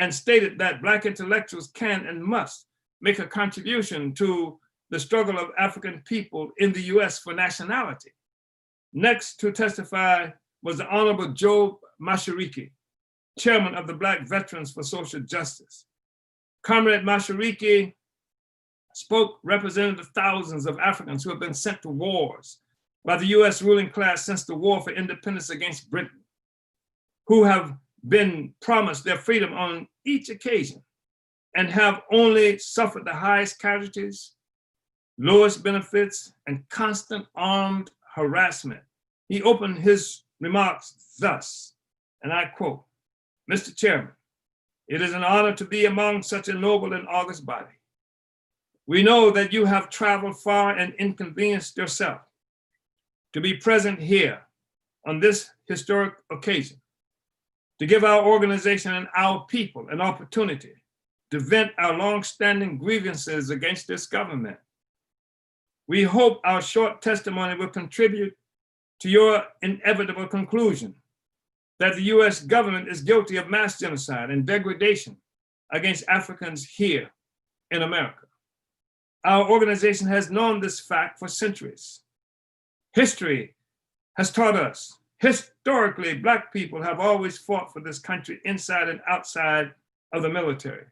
and stated that Black intellectuals can and must make a contribution to the struggle of African people in the US for nationality. Next to testify was the Honorable Job Mashariki, chairman of the Black Veterans for Social Justice. Comrade Mashariki spoke representing the thousands of Africans who have been sent to wars by the US ruling class since the War for Independence against Britain, who have been promised their freedom on each occasion and have only suffered the highest casualties, lowest benefits, and constant armed harassment. He opened his remarks thus, and I quote, "Mr. Chairman, it is an honor to be among such a noble and august body. We know that you have traveled far and inconvenienced yourself to be present here on this historic occasion, to give our organization and our people an opportunity to vent our long-standing grievances against this government. We hope our short testimony will contribute to your inevitable conclusion that the US government is guilty of mass genocide and degradation against Africans here in America. Our organization has known this fact for centuries. History has taught us, historically, Black people have always fought for this country inside and outside of the military.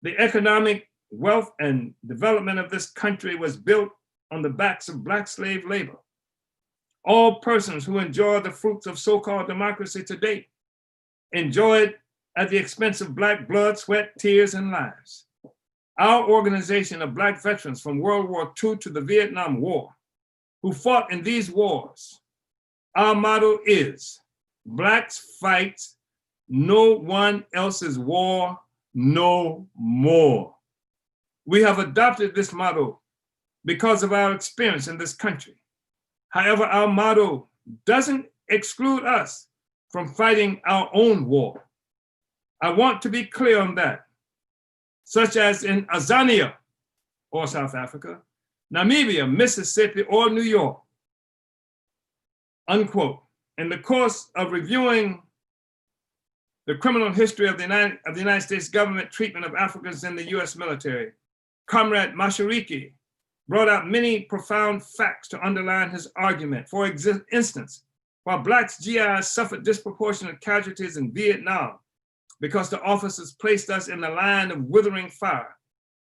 The economic wealth and development of this country was built on the backs of Black slave labor. All persons who enjoy the fruits of so-called democracy today enjoy it at the expense of Black blood, sweat, tears, and lives. Our organization of Black veterans from World War II to the Vietnam War, who fought in these wars, our motto is, Blacks fight no one else's war no more. We have adopted this motto because of our experience in this country. However, our motto doesn't exclude us from fighting our own war. I want to be clear on that, such as in Azania, or South Africa, Namibia, Mississippi, or New York, unquote. In the course of reviewing the criminal history of the United States government treatment of Africans in the US military, Comrade Mashariki brought out many profound facts to underline his argument. For instance, while Blacks GIs suffered disproportionate casualties in Vietnam because the officers placed us in the line of withering fire,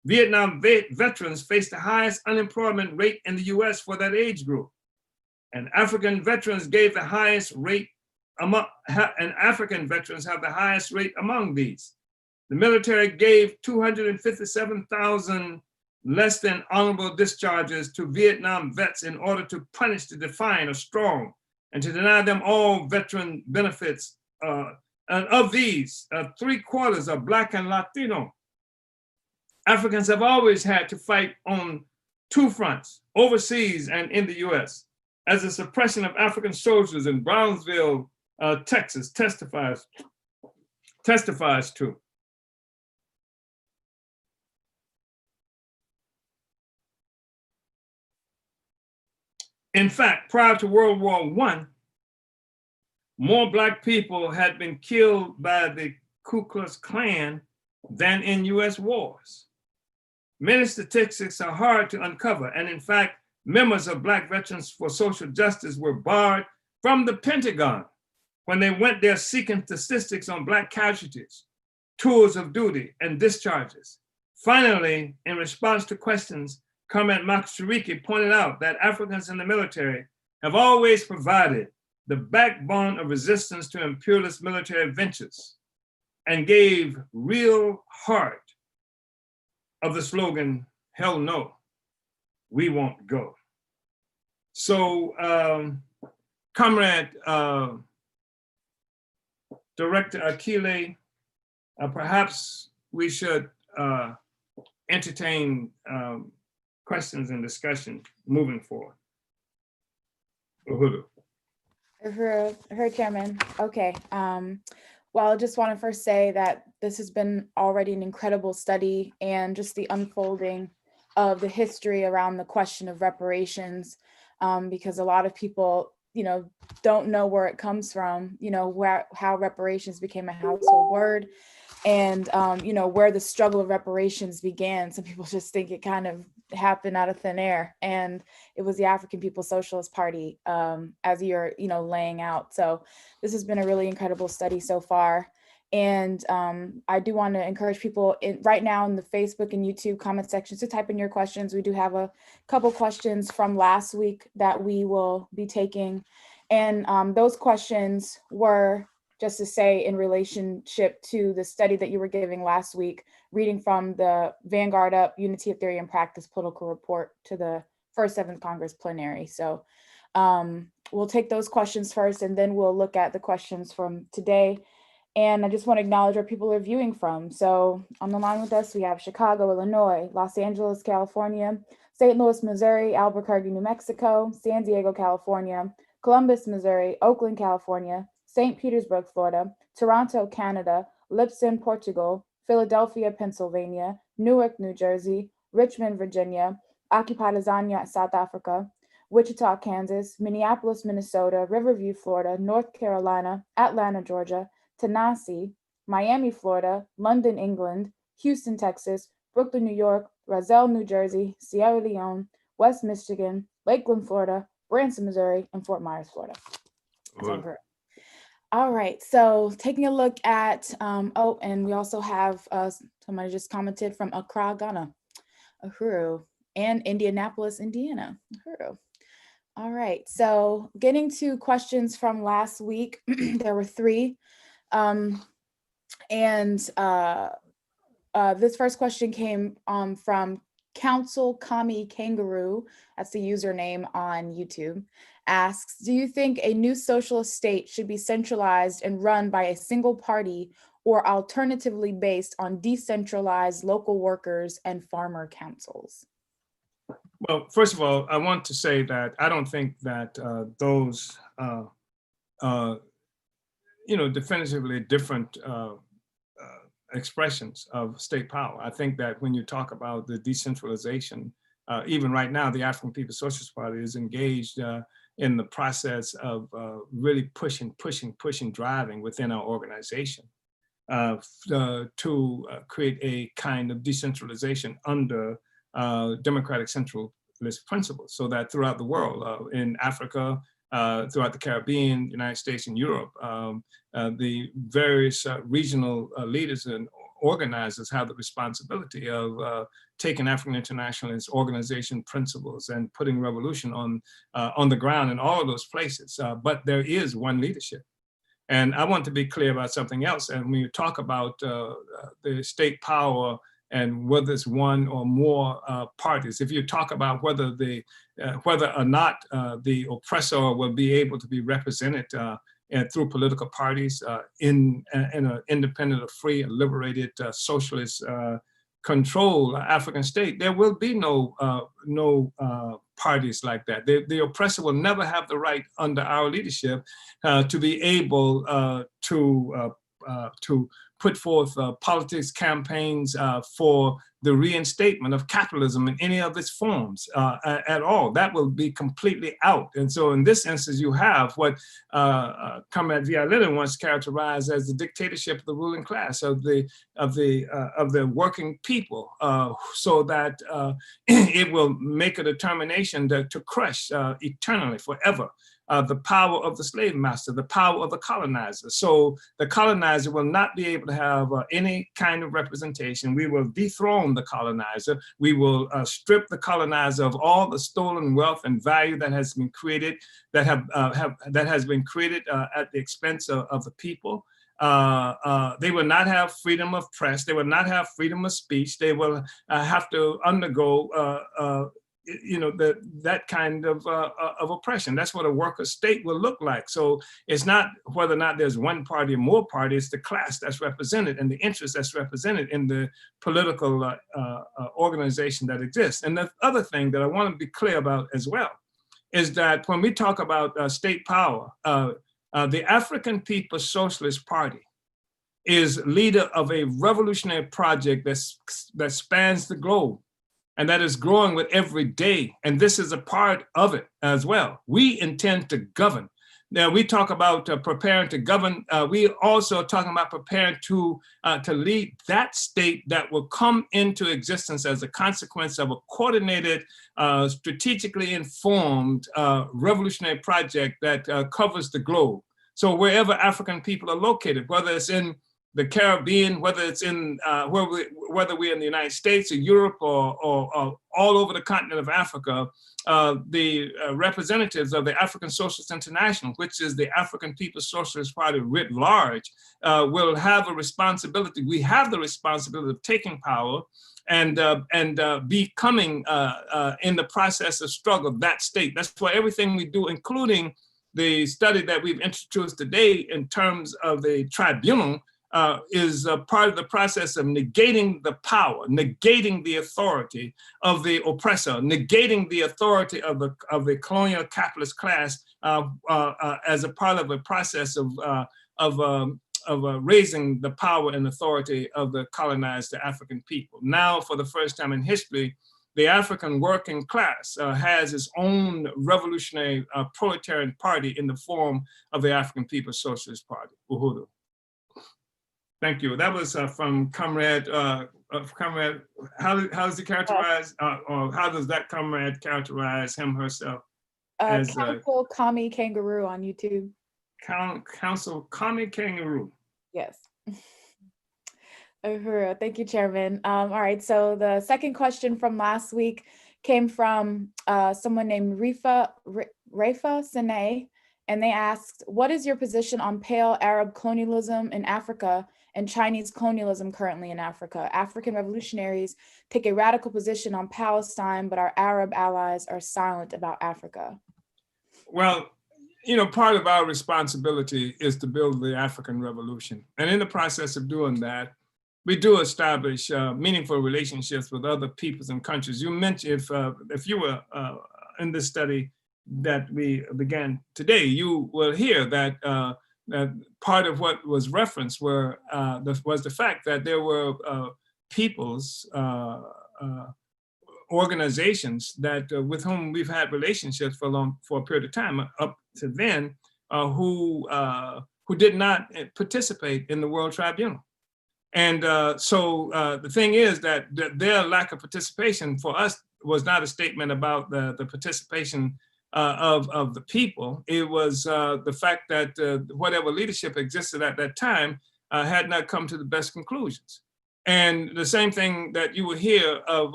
Vietnam veterans faced the highest unemployment rate in the US for that age group. And African veterans gave the highest rate and African veterans have the highest rate among these. The military gave 257,000 less than honorable discharges to Vietnam vets in order to punish the defiant or strong and to deny them all veteran benefits. And of these, 3/4 are Black and Latino. Africans have always had to fight on two fronts, overseas and in the US, as the suppression of African soldiers in Brownsville, Texas testifies to. In fact, prior to World War I, more Black people had been killed by the Ku Klux Klan than in US wars. Many statistics are hard to uncover, and in fact, members of Black Veterans for Social Justice were barred from the Pentagon when they went there seeking statistics on Black casualties, tours of duty, and discharges. Finally, in response to questions, Comrade Mashariki pointed out that Africans in the military have always provided the backbone of resistance to imperialist military ventures and gave real heart of the slogan, "Hell no, we won't go." So, Comrade Director Akile, perhaps we should entertain questions and discussion moving forward. Uhuru. Her Chairman. Okay. Well, I just want to first say that this has been already an incredible study, and just the unfolding of the history around the question of reparations, because a lot of people, don't know where it comes from, how reparations became a household word, and where the struggle of reparations began. Some people just think it kind of happened out of thin air, and it was the African People's Socialist Party, as you're laying out. So this has been a really incredible study so far, and I do want to encourage people right now in the Facebook and YouTube comment sections to type in your questions. We do have a couple questions from last week that we will be taking, and those questions were just to say in relationship to the study that you were giving last week, reading from the Vanguard Up Unity of Theory and Practice Political Report to the first 7th Congress plenary. So we'll take those questions first, and then we'll look at the questions from today. And I just want to acknowledge where people are viewing from. So on the line with us, we have Chicago, Illinois, Los Angeles, California, St. Louis, Missouri, Albuquerque, New Mexico, San Diego, California, Columbus, Missouri, Oakland, California, St. Petersburg, Florida, Toronto, Canada, Lipson, Portugal, Philadelphia, Pennsylvania, Newark, New Jersey, Richmond, Virginia, Occupy Lasagna, South Africa, Wichita, Kansas, Minneapolis, Minnesota, Riverview, Florida, North Carolina, Atlanta, Georgia, Tennessee, Miami, Florida, London, England, Houston, Texas, Brooklyn, New York, Roselle, New Jersey, Sierra Leone, West Michigan, Lakeland, Florida, Branson, Missouri, and Fort Myers, Florida. All right, so taking a look at, and we also have somebody just commented from Accra, Ghana, Uhuru, and Indianapolis, Indiana, Uhuru. All right, so getting to questions from last week, there were 3. This first question came from Council Kami Kangaroo, that's the username on YouTube, asks, do you think a new socialist state should be centralized and run by a single party, or alternatively based on decentralized local workers and farmer councils? Well, first of all, I want to say that I don't think that those, definitively different expressions of state power. I think that when you talk about the decentralization, even right now, the African People's Socialist Party is engaged in the process of really pushing, driving within our organization to create a kind of decentralization under democratic centralist principles, so that throughout the world, in Africa, throughout the Caribbean, United States, and Europe, the various regional leaders and organizers have the responsibility of taking African internationalist organization principles and putting revolution on the ground in all of those places. But there is one leadership. And I want to be clear about something else. And when you talk about the state power and whether it's one or more parties, if you talk about whether or not the oppressor will be able to be represented through political parties in an independent, free, and liberated socialist control African state, there will be no parties like that. The oppressor will never have the right under our leadership to be able to put forth politics campaigns for the reinstatement of capitalism in any of its forms at all. That will be completely out. And so in this instance, you have what Comrade Yeshitela once characterized as the dictatorship of the ruling class, of the working people, so that it will make a determination to crush eternally, forever, the power of the slave master, the power of the colonizer. So the colonizer will not be able to have any kind of representation. We will dethrone the colonizer. We will strip the colonizer of all the stolen wealth and value that has been created, that has been created at the expense of the people. They will not have freedom of press. They will not have freedom of speech. They will have to undergo that kind of oppression. That's what a worker state will look like. So it's not whether or not there's one party or more parties, it's the class that's represented and the interest that's represented in the political organization that exists. And the other thing that I want to be clear about as well is that when we talk about state power, the African People's Socialist Party is leader of a revolutionary project that spans the globe, and that is growing with every day. And this is a part of it as well. We intend to govern. Now, we talk about preparing to govern. We also talking about preparing to lead that state that will come into existence as a consequence of a coordinated, strategically informed revolutionary project that covers the globe. So wherever African people are located, whether it's in the Caribbean, whether it's in whether we're in the United States or Europe or all over the continent of Africa, the representatives of the African Socialist International, which is the African People's Socialist Party writ large, will have a responsibility. We have the responsibility of taking power and becoming, in the process of struggle, that state. That's why everything we do, including the study that we've introduced today in terms of the tribunal, is a part of the process of negating the power, negating the authority of the oppressor, negating the authority of the colonial capitalist class as a part of a process of raising the power and authority of the colonized African people. Now, for the first time in history, the African working class has its own revolutionary proletarian party in the form of the African People's Socialist Party, Uhuru. Thank you. That was from Comrade. Comrade, how does he characterize, or how does that comrade characterize him herself? As Council Kami Kangaroo on YouTube. Council Kami Kangaroo. Yes. Uhuru, thank you, Chairman. All right, so the second question from last week came from someone named Rafa Sene, and they asked, what is your position on pale Arab colonialism in Africa and Chinese colonialism currently in Africa? African revolutionaries take a radical position on Palestine, but our Arab allies are silent about Africa. Well, you know, part of our responsibility is to build the African revolution. And in the process of doing that, we do establish meaningful relationships with other peoples and countries. You mentioned, if you were in this study that we began today, you will hear that part of what was referenced was the fact that there were peoples, organizations that with whom we've had relationships for a period of time up to then, who did not participate in the World Tribunal. And so the thing is that their lack of participation for us was not a statement about the participation of the people. It was the fact that whatever leadership existed at that time had not come to the best conclusions. And the same thing that you will hear of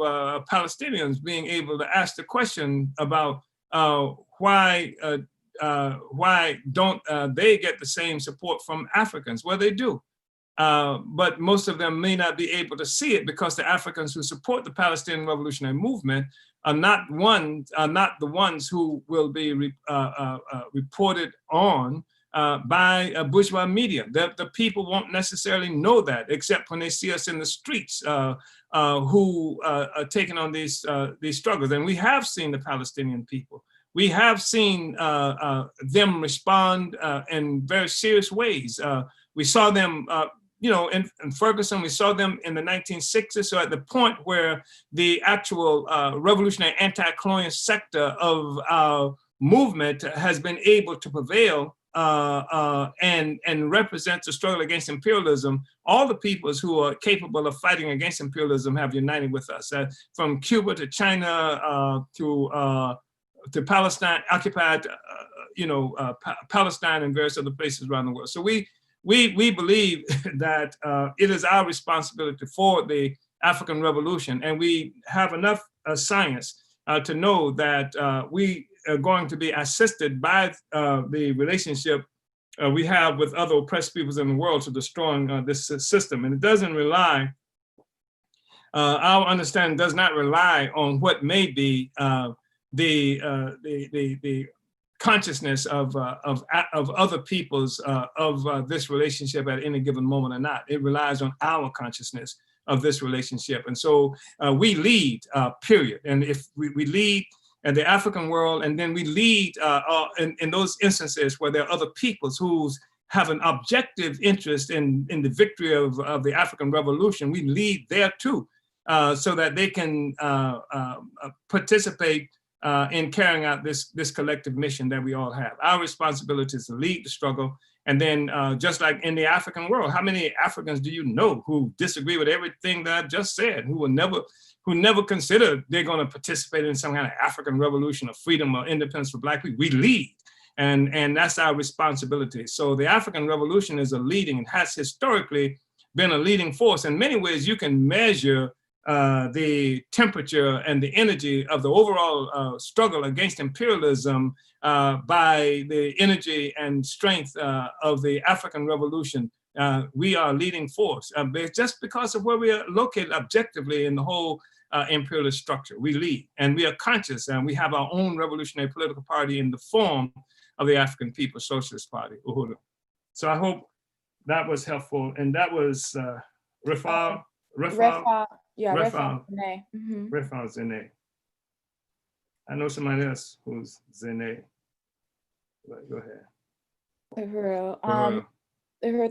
Palestinians being able to ask the question about why don't they get the same support from Africans? Well, they do. But most of them may not be able to see it because the Africans who support the Palestinian Revolutionary Movement are not the ones who will be reported on by bourgeois media. The people won't necessarily know that, except when they see us in the streets who are taking on these struggles. And we have seen the Palestinian people. We have seen them respond in very serious ways. We saw them in Ferguson, we saw them in the 1960s. So at the point where the actual revolutionary anti-colonial sector of our movement has been able to prevail and represents the struggle against imperialism, all the peoples who are capable of fighting against imperialism have united with us. From Cuba to China to Palestine, occupied, Palestine and various other places around the world. So we believe that it is our responsibility for the African Revolution, and we have enough science to know that we are going to be assisted by the relationship we have with other oppressed peoples in the world to destroying this system. And it doesn't rely, our understanding does not rely on what may be the consciousness of other peoples of this relationship at any given moment or not. It relies on our consciousness of this relationship. And so we lead, period. And if we lead in the African world, and then we lead in those instances where there are other peoples who have an objective interest in the victory of the African Revolution, we lead there too, so that they can participate in carrying out this collective mission that we all have. Our responsibility is to lead the struggle. And then just like in the African world, how many Africans do you know who disagree with everything that I just said, who never consider they're going to participate in some kind of African revolution of freedom or independence for Black people? We lead. And that's our responsibility. So the African Revolution is and has historically been a leading force. In many ways, you can measure the temperature and the energy of the overall struggle against imperialism by the energy and strength of the African Revolution. We are a leading force just because of where we are located objectively in the whole imperialist structure. We lead, and we are conscious, and we have our own revolutionary political party in the form of the African People's Socialist Party, Uhuru. So I hope that was helpful. And that was Refal Zene. I know somebody else who's Zene. But go ahead.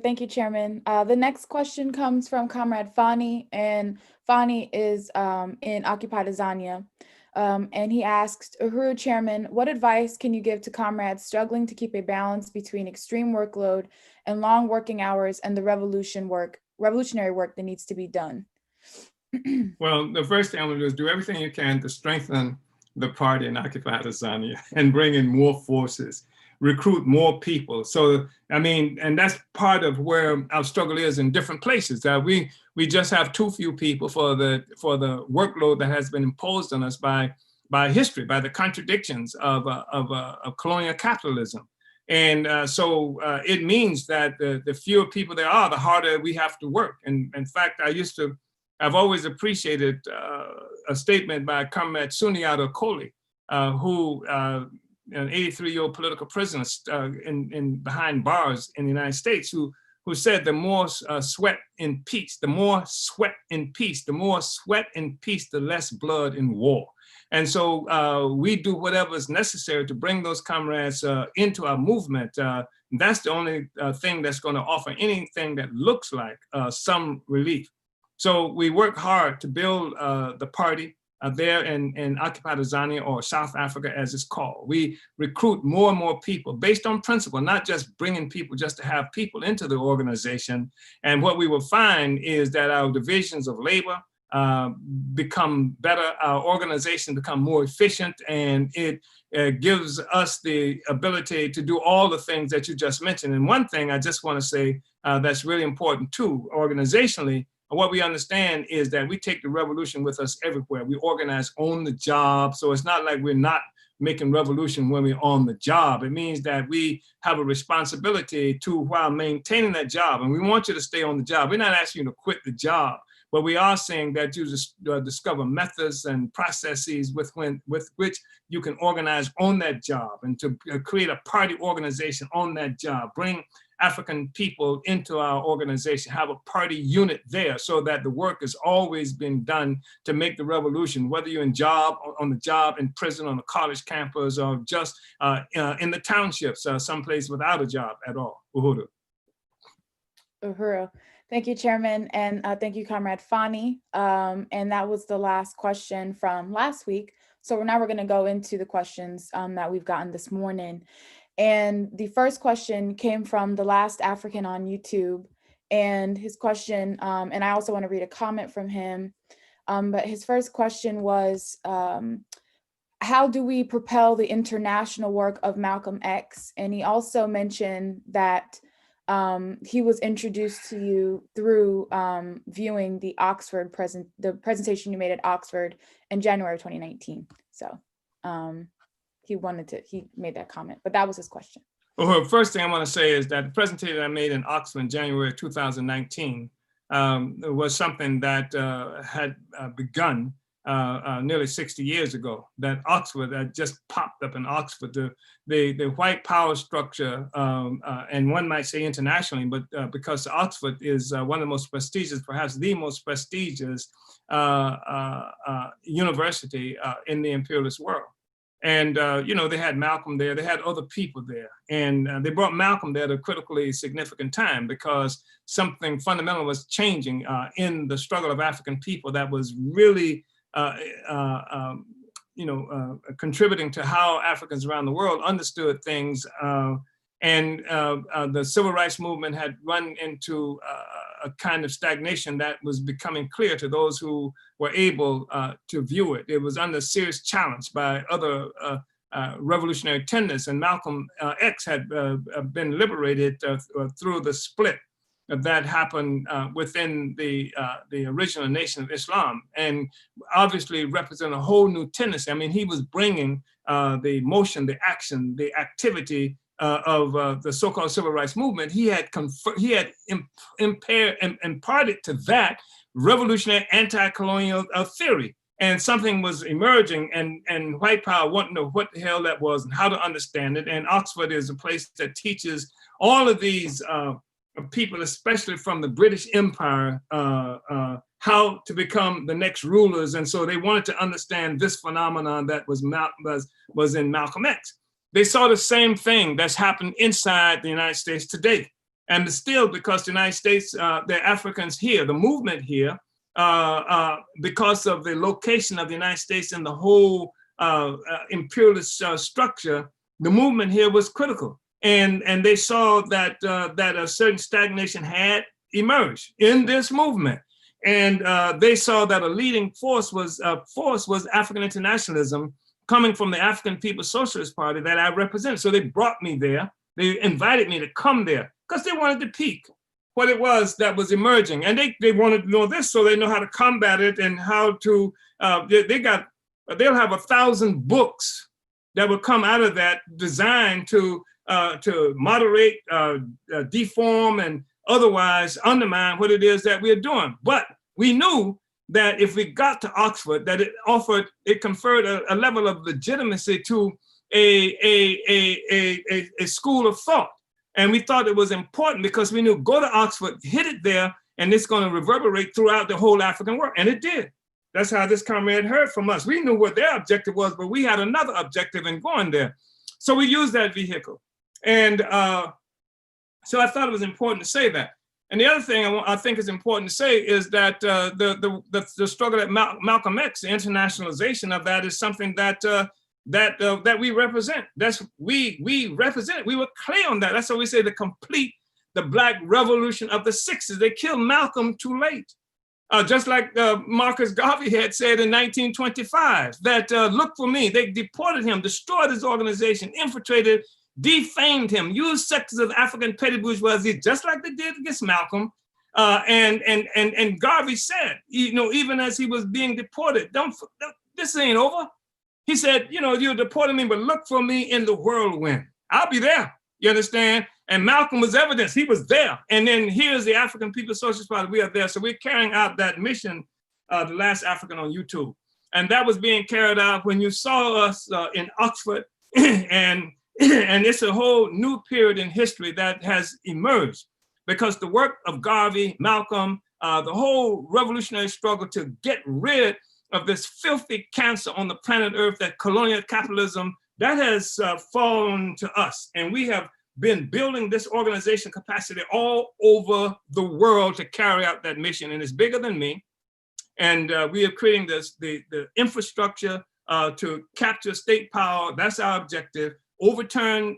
Thank you, Chairman. The next question comes from Comrade Fani, and Fani is in occupied Azania. And he asks, Uhuru, Chairman, what advice can you give to comrades struggling to keep a balance between extreme workload and long working hours and the revolutionary work that needs to be done? Well, the first thing I'm going to do is do everything you can to strengthen the party in occupied Azania and bring in more forces, recruit more people. So, I mean, and that's part of where our struggle is in different places. We just have too few people for the workload that has been imposed on us by history, by the contradictions of colonial capitalism. And so it means that the fewer people there are, the harder we have to work. And in fact, I've always appreciated a statement by Comrade Sundiata Acoli, who an 83-year-old political prisoner behind bars in the United States, who said the more sweat in peace, the more sweat in peace, the more sweat in peace, the less blood in war. And so we do whatever is necessary to bring those comrades into our movement. That's the only thing that's going to offer anything that looks like some relief. So we work hard to build the party there in occupied Azania, or South Africa as it's called. We recruit more and more people based on principle, not just bringing people just to have people into the organization. And what we will find is that our divisions of labor become better, our organization become more efficient, and it gives us the ability to do all the things that you just mentioned. And one thing I just want to say that's really important too, organizationally, what we understand is that we take the revolution with us everywhere. We organize on the job. So it's not like we're not making revolution when we're on the job. It means that we have a responsibility to, while maintaining that job, and we want you to stay on the job. We're not asking you to quit the job, but we are saying that you just discover methods and processes with which you can organize on that job, and to create a party organization on that job, bring African people into our organization, have a party unit there, so that the work is always being done to make the revolution, whether you're on the job, in prison, on a college campus, or just in the townships, someplace without a job at all. Uhuru. Uhuru. Thank you, Chairman, and thank you, Comrade Fani. And that was the last question from last week. So now we're going to go into the questions that we've gotten this morning. And the first question came from the last African on YouTube, and his question, and I also want to read a comment from him, but his first question was, how do we propel the international work of Malcolm X? And he also mentioned that he was introduced to you through viewing the presentation you made at Oxford in January 2019. So he made that comment, but that was his question. Well, first thing I want to say is that the presentation I made in Oxford in January 2019 was something that had begun nearly 60 years ago. That Oxford had just popped up in Oxford. The white power structure, and one might say internationally, but because Oxford is one of the most prestigious, perhaps the most prestigious university in the imperialist world. And, they had Malcolm there, they had other people there. And they brought Malcolm there at a critically significant time, because something fundamental was changing in the struggle of African people that was really, contributing to how Africans around the world understood things. And the civil rights movement had run into a kind of stagnation that was becoming clear to those who were able to view it. It was under serious challenge by other revolutionary tenders, and Malcolm X had been liberated through the split that happened within the original Nation of Islam, and obviously represent a whole new tendency. I mean, he was bringing the motion, the action, the activity of the so-called civil rights movement. He had imparted to that revolutionary anti-colonial theory. And something was emerging, and white power wanted to know what the hell that was and how to understand it. And Oxford is a place that teaches all of these people, especially from the British Empire, how to become the next rulers. And so they wanted to understand this phenomenon that was in Malcolm X. They saw the same thing that's happened inside the United States today. And still, because the United States, there are Africans here, the movement here, because of the location of the United States and the whole imperialist structure, the movement here was critical. And they saw that that a certain stagnation had emerged in this movement. And they saw that a leading force was African internationalism coming from the African People's Socialist Party that I represent. So they brought me there. They invited me to come there because they wanted to peek what it was that was emerging. And they wanted to know this so they know how to combat it and how to, they'll have 1,000 books that will come out of that designed to moderate, deform, and otherwise undermine what it is that we're doing. But we knew that if we got to Oxford, that it conferred a level of legitimacy to a school of thought. And we thought it was important because we knew, go to Oxford, hit it there, and it's going to reverberate throughout the whole African world. And it did. That's how this comrade heard from us. We knew what their objective was, but we had another objective in going there. So we used that vehicle. And so I thought it was important to say that. And the other thing I think is important to say is that the struggle at Malcolm X, the internationalization of that, is something that we represent. We represent it. We were clear on that. That's why we say the Black Revolution of the 60s. They killed Malcolm too late. Just like Marcus Garvey had said in 1925, that look for me. They deported him, destroyed his organization, infiltrated, defamed him, used sectors of African petty bourgeoisie, just like they did against Malcolm. And Garvey said, even as he was being deported, this ain't over. He said, you're deporting me, but look for me in the whirlwind. I'll be there, you understand? And Malcolm was evidence, he was there. And then here's the African People's Socialist Party, we are there. So we're carrying out that mission, The Last African on YouTube. And that was being carried out when you saw us in Oxford, and it's a whole new period in history that has emerged because the work of Garvey, Malcolm, the whole revolutionary struggle to get rid of this filthy cancer on the planet Earth, that colonial capitalism, that has fallen to us. And we have been building this organization capacity all over the world to carry out that mission. And it's bigger than me. And we are creating the infrastructure to capture state power. That's our objective. Overturn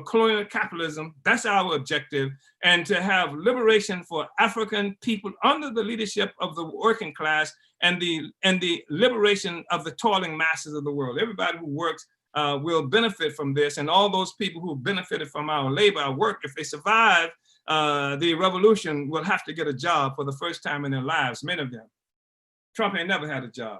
colonial capitalism. That's our objective. And to have liberation for African people under the leadership of the working class, and the liberation of the toiling masses of the world. Everybody who works will benefit from this, and all those people who benefited from our labor, our work, if they survive the revolution, will have to get a job for the first time in their lives, many of them. Trump ain't never had a job,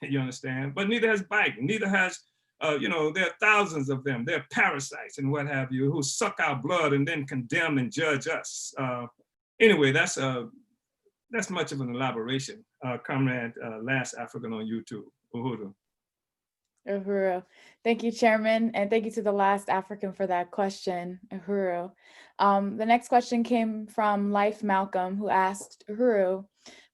you understand? But neither has Biden, neither has, there are thousands of them. They're parasites and what have you, who suck our blood and then condemn and judge us. Anyway, that's much of an elaboration. Comrade Last African on YouTube, Uhuru. Uhuru. Thank you, Chairman, and thank you to the Last African for that question, Uhuru. The next question came from Life Malcolm, who asked, Uhuru,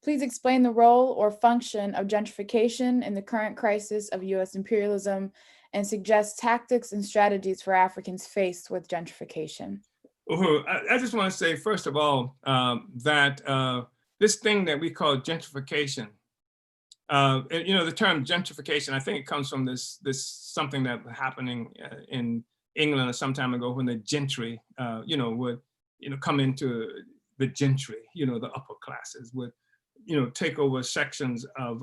please explain the role or function of gentrification in the current crisis of U.S. imperialism and suggest tactics and strategies for Africans faced with gentrification. Uhuru, I just want to say, first of all, that this thing that we call gentrification, the term gentrification, I think it comes from this something that was happening in England some time ago when the gentry, would, come into the gentry, the upper classes would, take over sections of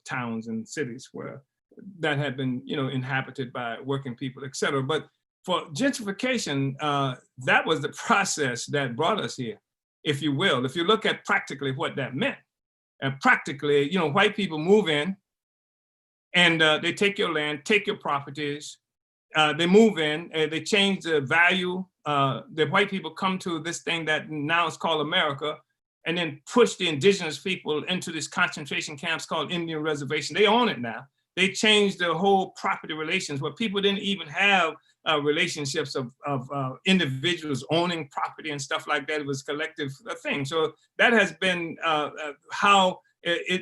towns and cities where that had been, inhabited by working people, et cetera. But for gentrification, that was the process that brought us here, if you will. If you look at practically what that meant, and practically, white people move in and they take your land, take your properties, they move in, they change the value. The white people come to this thing that now is called America, and then push the indigenous people into this concentration camps called Indian reservation. They own it now. They changed the whole property relations where people didn't even have relationships of individuals owning property and stuff like that. It was collective thing. So that has been how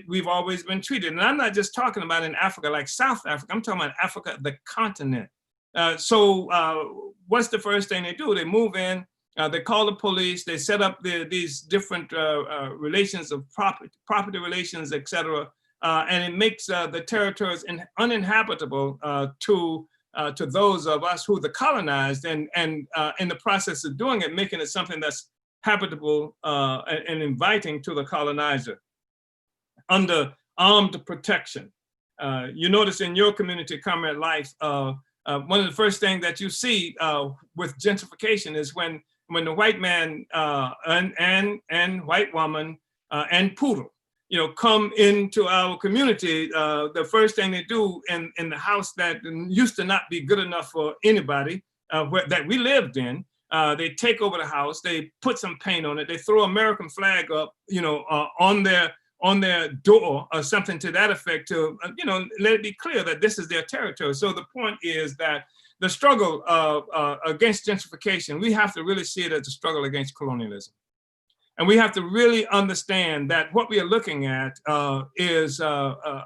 we've always been treated. And I'm not just talking about in Africa, like South Africa, I'm talking about Africa, the continent. So what's the first thing they do? They move in, they call the police, they set up these different relations of property relations, et cetera. And it makes the territories uninhabitable to those of us who the colonized, and in the process of doing it, making it something that's habitable and inviting to the colonizer under armed protection. You notice in your community, Comrade Life, one of the first things that you see with gentrification is when the white man and white woman and poodle, come into our community, the first thing they do in the house that used to not be good enough for anybody that we lived in, they take over the house, they put some paint on it, they throw American flag up, on their door or something to that effect to, let it be clear that this is their territory. So the point is that the struggle against gentrification, we have to really see it as a struggle against colonialism. And we have to really understand that what we are looking at is a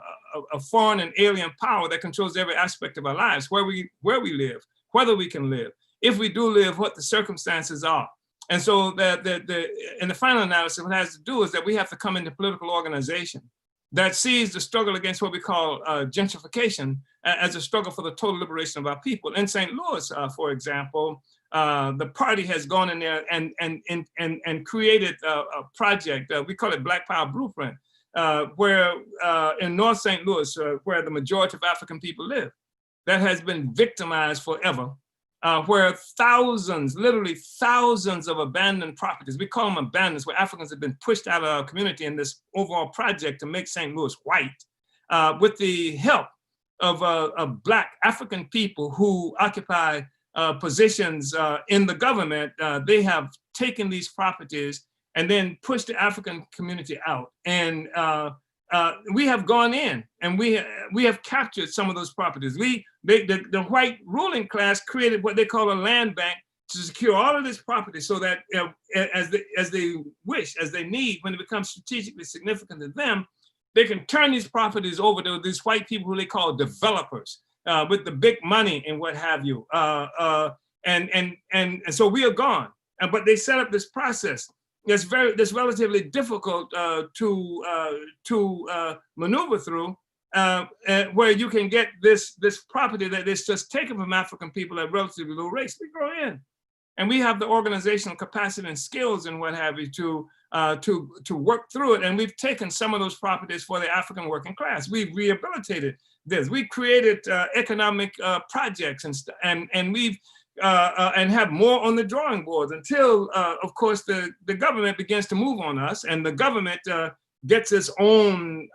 foreign and alien power that controls every aspect of our lives, where we live, whether we can live, if we do live, what the circumstances are. And so in the final analysis, what it has to do is that we have to come into political organization that sees the struggle against what we call gentrification as a struggle for the total liberation of our people. In St. Louis, for example, the party has gone in there and created a project, we call it Black Power Blueprint, where in North St. Louis, where the majority of African people live, that has been victimized forever. Where thousands, literally thousands of abandoned properties, we call them abandoned, where Africans have been pushed out of our community in this overall project to make St. Louis white, with the help of Black African people who occupy positions in the government. They have taken these properties and then pushed the African community out. And we have gone in and we have captured some of those properties. The white ruling class created what they call a land bank to secure all of this property so that as they wish, as they need, when it becomes strategically significant to them, they can turn these properties over to these white people who they call developers with the big money and what have you. And so we are gone. But they set up this process that's relatively difficult to maneuver through, where you can get this property that is just taken from African people at relatively low rates. We go in, and we have the organizational capacity and skills and what have you to work through it. And we've taken some of those properties for the African working class. We've rehabilitated this. We created economic projects and we've and have more on the drawing boards until, of course, the government begins to move on us, and the government gets its own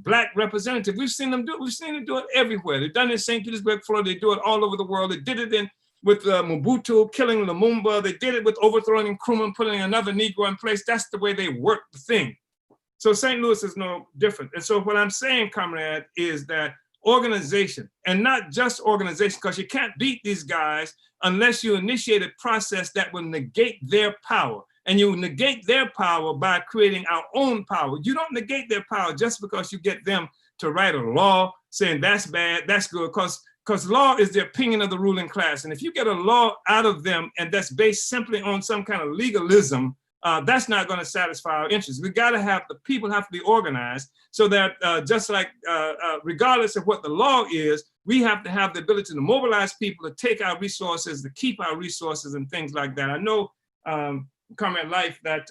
Black representative. We've seen them do it everywhere. They've done it in St. Petersburg, Florida. They do it all over the world. They did it with Mobutu killing Lumumba. They did it with overthrowing Nkrumah, putting another Negro in place. That's the way they work the thing. So St. Louis is no different. And so what I'm saying, comrade, is that organization, and not just organization, because you can't beat these guys unless you initiate a process that will negate their power. And you negate their power by creating our own power. You don't negate their power just because you get them to write a law saying that's bad, that's good, because law is the opinion of the ruling class. And if you get a law out of them and that's based simply on some kind of legalism, that's not going to satisfy our interests. We got to have, the people have to be organized so that just like regardless of what the law is, we have to have the ability to mobilize people to take our resources, to keep our resources and things like that. I know, Comrade Life, that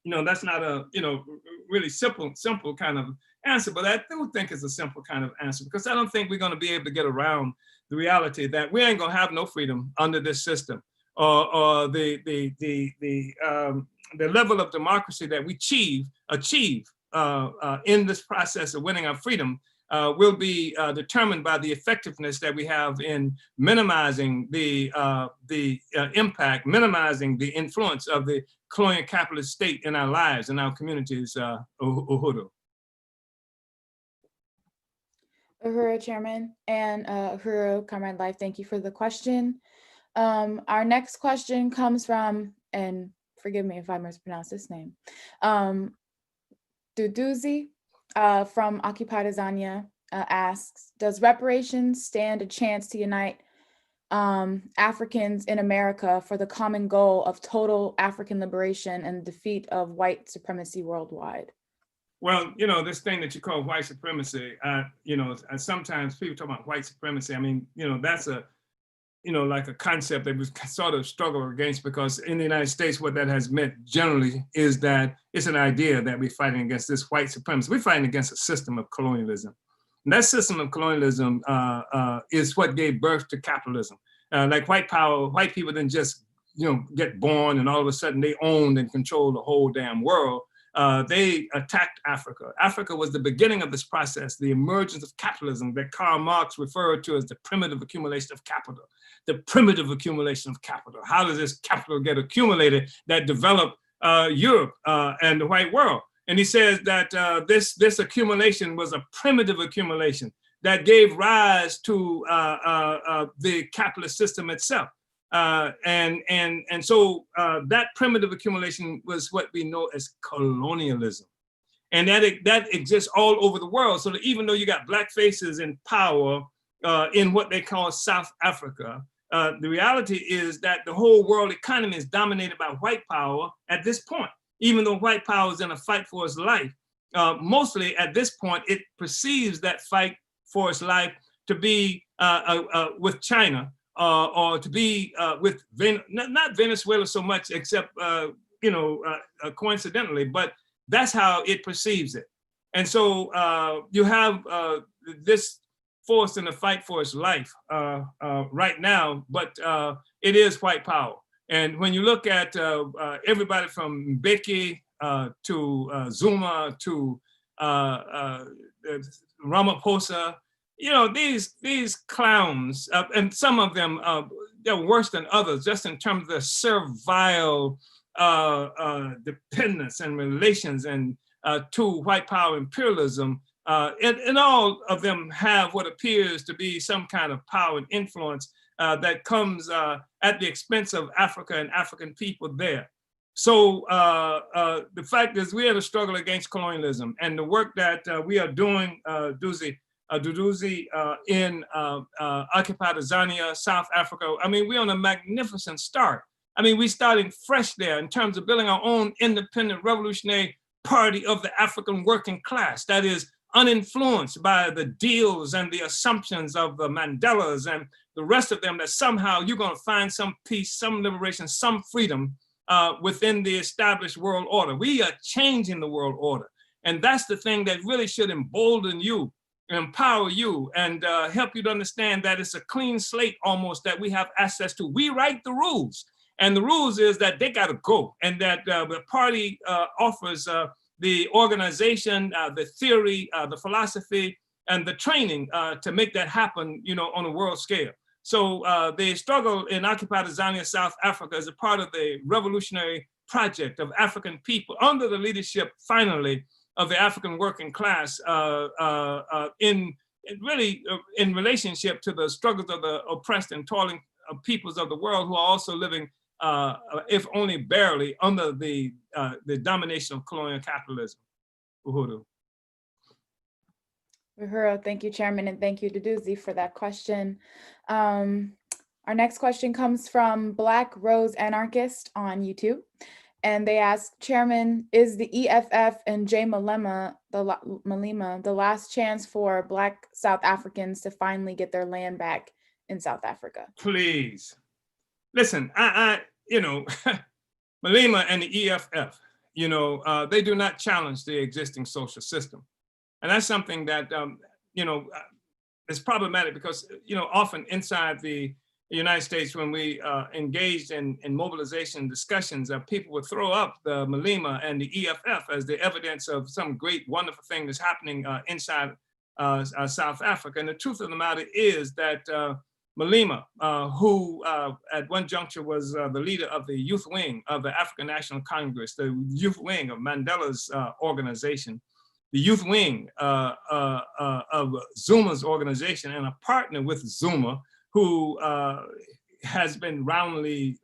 that's not a, really simple kind of answer, but I do think it's a simple kind of answer, because I don't think we're going to be able to get around the reality that we ain't going to have no freedom under this system, or the level of democracy that we achieve in this process of winning our freedom will be determined by the effectiveness that we have in minimizing the impact, minimizing the influence of the colonial capitalist state in our lives, in our communities, Uhuru. Uhuru, Chairman, and Uhuru, Comrade Life, thank you for the question. Our next question comes from, and forgive me if I mispronounce this name, Duduzi from Occupied Azania asks, does reparations stand a chance to unite Africans in America for the common goal of total African liberation and defeat of white supremacy worldwide? Well, this thing that you call white supremacy, sometimes people talk about white supremacy. I mean, that's a, like a concept that we sort of struggle against, because in the United States, what that has meant generally is that it's an idea that we're fighting against this white supremacy. We're fighting against a system of colonialism. And that system of colonialism is what gave birth to capitalism. Like white people didn't just, get born and all of a sudden they owned and controlled the whole damn world. They attacked Africa. Africa was the beginning of this process, the emergence of capitalism that Karl Marx referred to as the primitive accumulation of capital. The primitive accumulation of capital. How does this capital get accumulated that developed Europe and the white world? And he says that this accumulation was a primitive accumulation that gave rise to the capitalist system itself. And so that primitive accumulation was what we know as colonialism. And that exists all over the world. So that even though you got black faces in power in what they call South Africa, the reality is that the whole world economy is dominated by white power at this point. Even though white power is in a fight for its life, mostly at this point, it perceives that fight for its life to be with China, or to be with not Venezuela so much, except coincidentally, but that's how it perceives it. And so you have this force in the fight for its life right now, but it is white power. And when you look at everybody from Mbeki to Zuma to Ramaphosa, these clowns, and some of them they're worse than others, just in terms of the servile dependence and relations and to white power imperialism. And all of them have what appears to be some kind of power and influence that comes at the expense of Africa and African people there. So the fact is, we have a struggle against colonialism, and the work that we are doing, Duduzi, in Occupied Azania, South Africa. I mean, we're on a magnificent start. I mean, we're starting fresh there in terms of building our own independent revolutionary party of the African working class that is uninfluenced by the deals and the assumptions of the Mandelas and the rest of them, that somehow you're going to find some peace, some liberation, some freedom within the established world order. We are changing the world order. And that's the thing that really should embolden you, empower you, and help you to understand that it's a clean slate almost that we have access to. We write the rules. And the rules is that they got to go, and that the party offers the organization, the theory, the philosophy, and the training to make that happen, on a world scale. So the struggle in Occupied Azania, South Africa, is a part of the revolutionary project of African people under the leadership, finally, of the African working class in relationship to the struggles of the oppressed and toiling peoples of the world, who are also living, if only barely, under the domination of colonial capitalism. Uhuru. Uhuru, thank you, Chairman, and thank you, Duduzi, for that question. Our next question comes from Black Rose Anarchist on YouTube. And they ask, Chairman, is the EFF and J. Malema the last chance for Black South Africans to finally get their land back in South Africa? Please. Listen, Malema and the EFF, they do not challenge the existing social system. And that's something that, is problematic because, often inside the United States, when we engaged in mobilization discussions, people would throw up the Malema and the EFF as the evidence of some great, wonderful thing that's happening inside South Africa. And the truth of the matter is that Malema, who at one juncture was the leader of the youth wing of the African National Congress, the youth wing of Mandela's organization, the youth wing of Zuma's organization, and a partner with Zuma, who has been roundly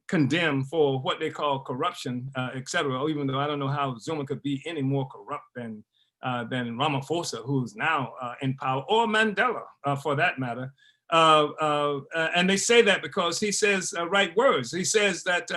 condemned for what they call corruption, et cetera, even though I don't know how Zuma could be any more corrupt than Ramaphosa, who's now in power, or Mandela, for that matter. And they say that because he says right words. He says that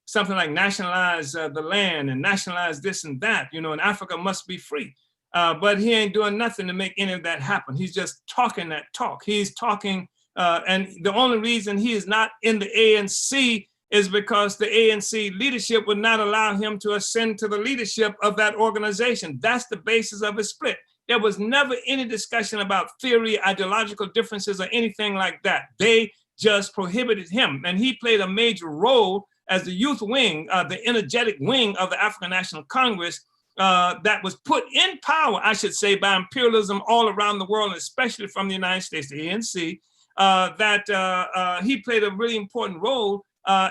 something like nationalize the land and nationalize this and that, and Africa must be free. But he ain't doing nothing to make any of that happen. He's just talking that talk. He's talking, and the only reason he is not in the ANC is because the ANC leadership would not allow him to ascend to the leadership of that organization. That's the basis of his split. There was never any discussion about theory, ideological differences, or anything like that. They just prohibited him, and he played a major role as the youth wing, the energetic wing of the African National Congress, that was put in power, I should say, by imperialism all around the world, and especially from the United States, the ANC, that he played a really important role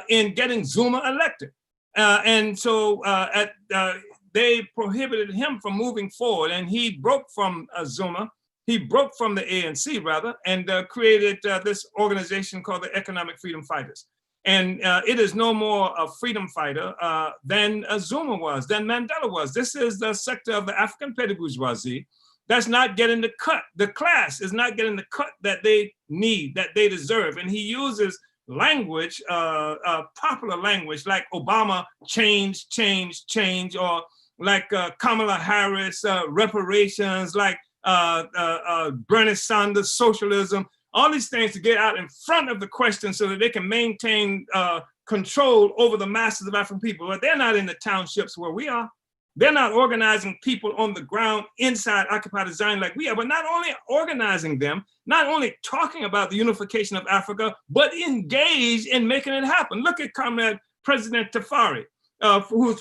in getting Zuma elected. And so they prohibited him from moving forward, and he broke from Zuma. He broke from the ANC, rather, and created this organization called the Economic Freedom Fighters. And it is no more a freedom fighter than Zuma was, than Mandela was. This is the sector of the African petty bourgeoisie that's not getting the cut. The class is not getting the cut that they need, that they deserve. And he uses language, popular language, like Obama, change, change, change, or like Kamala Harris, reparations, like Bernie Sanders, socialism. All these things to get out in front of the question so that they can maintain control over the masses of African people. But they're not in the townships where we are. They're not organizing people on the ground inside occupied Zion like we are, but not only organizing them, not only talking about the unification of Africa, but engaged in making it happen. Look at Comrade President Tafari, who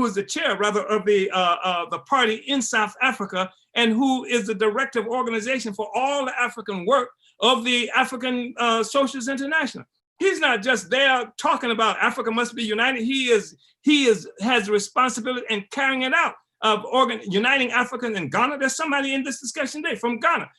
is the chair, rather, of the party in South Africa, and who is the director of organization for all the African work of the African Socialist International. He's not just there talking about Africa must be united. He has a responsibility in carrying it out of uniting Africans in Ghana. There's somebody in this discussion today from Ghana.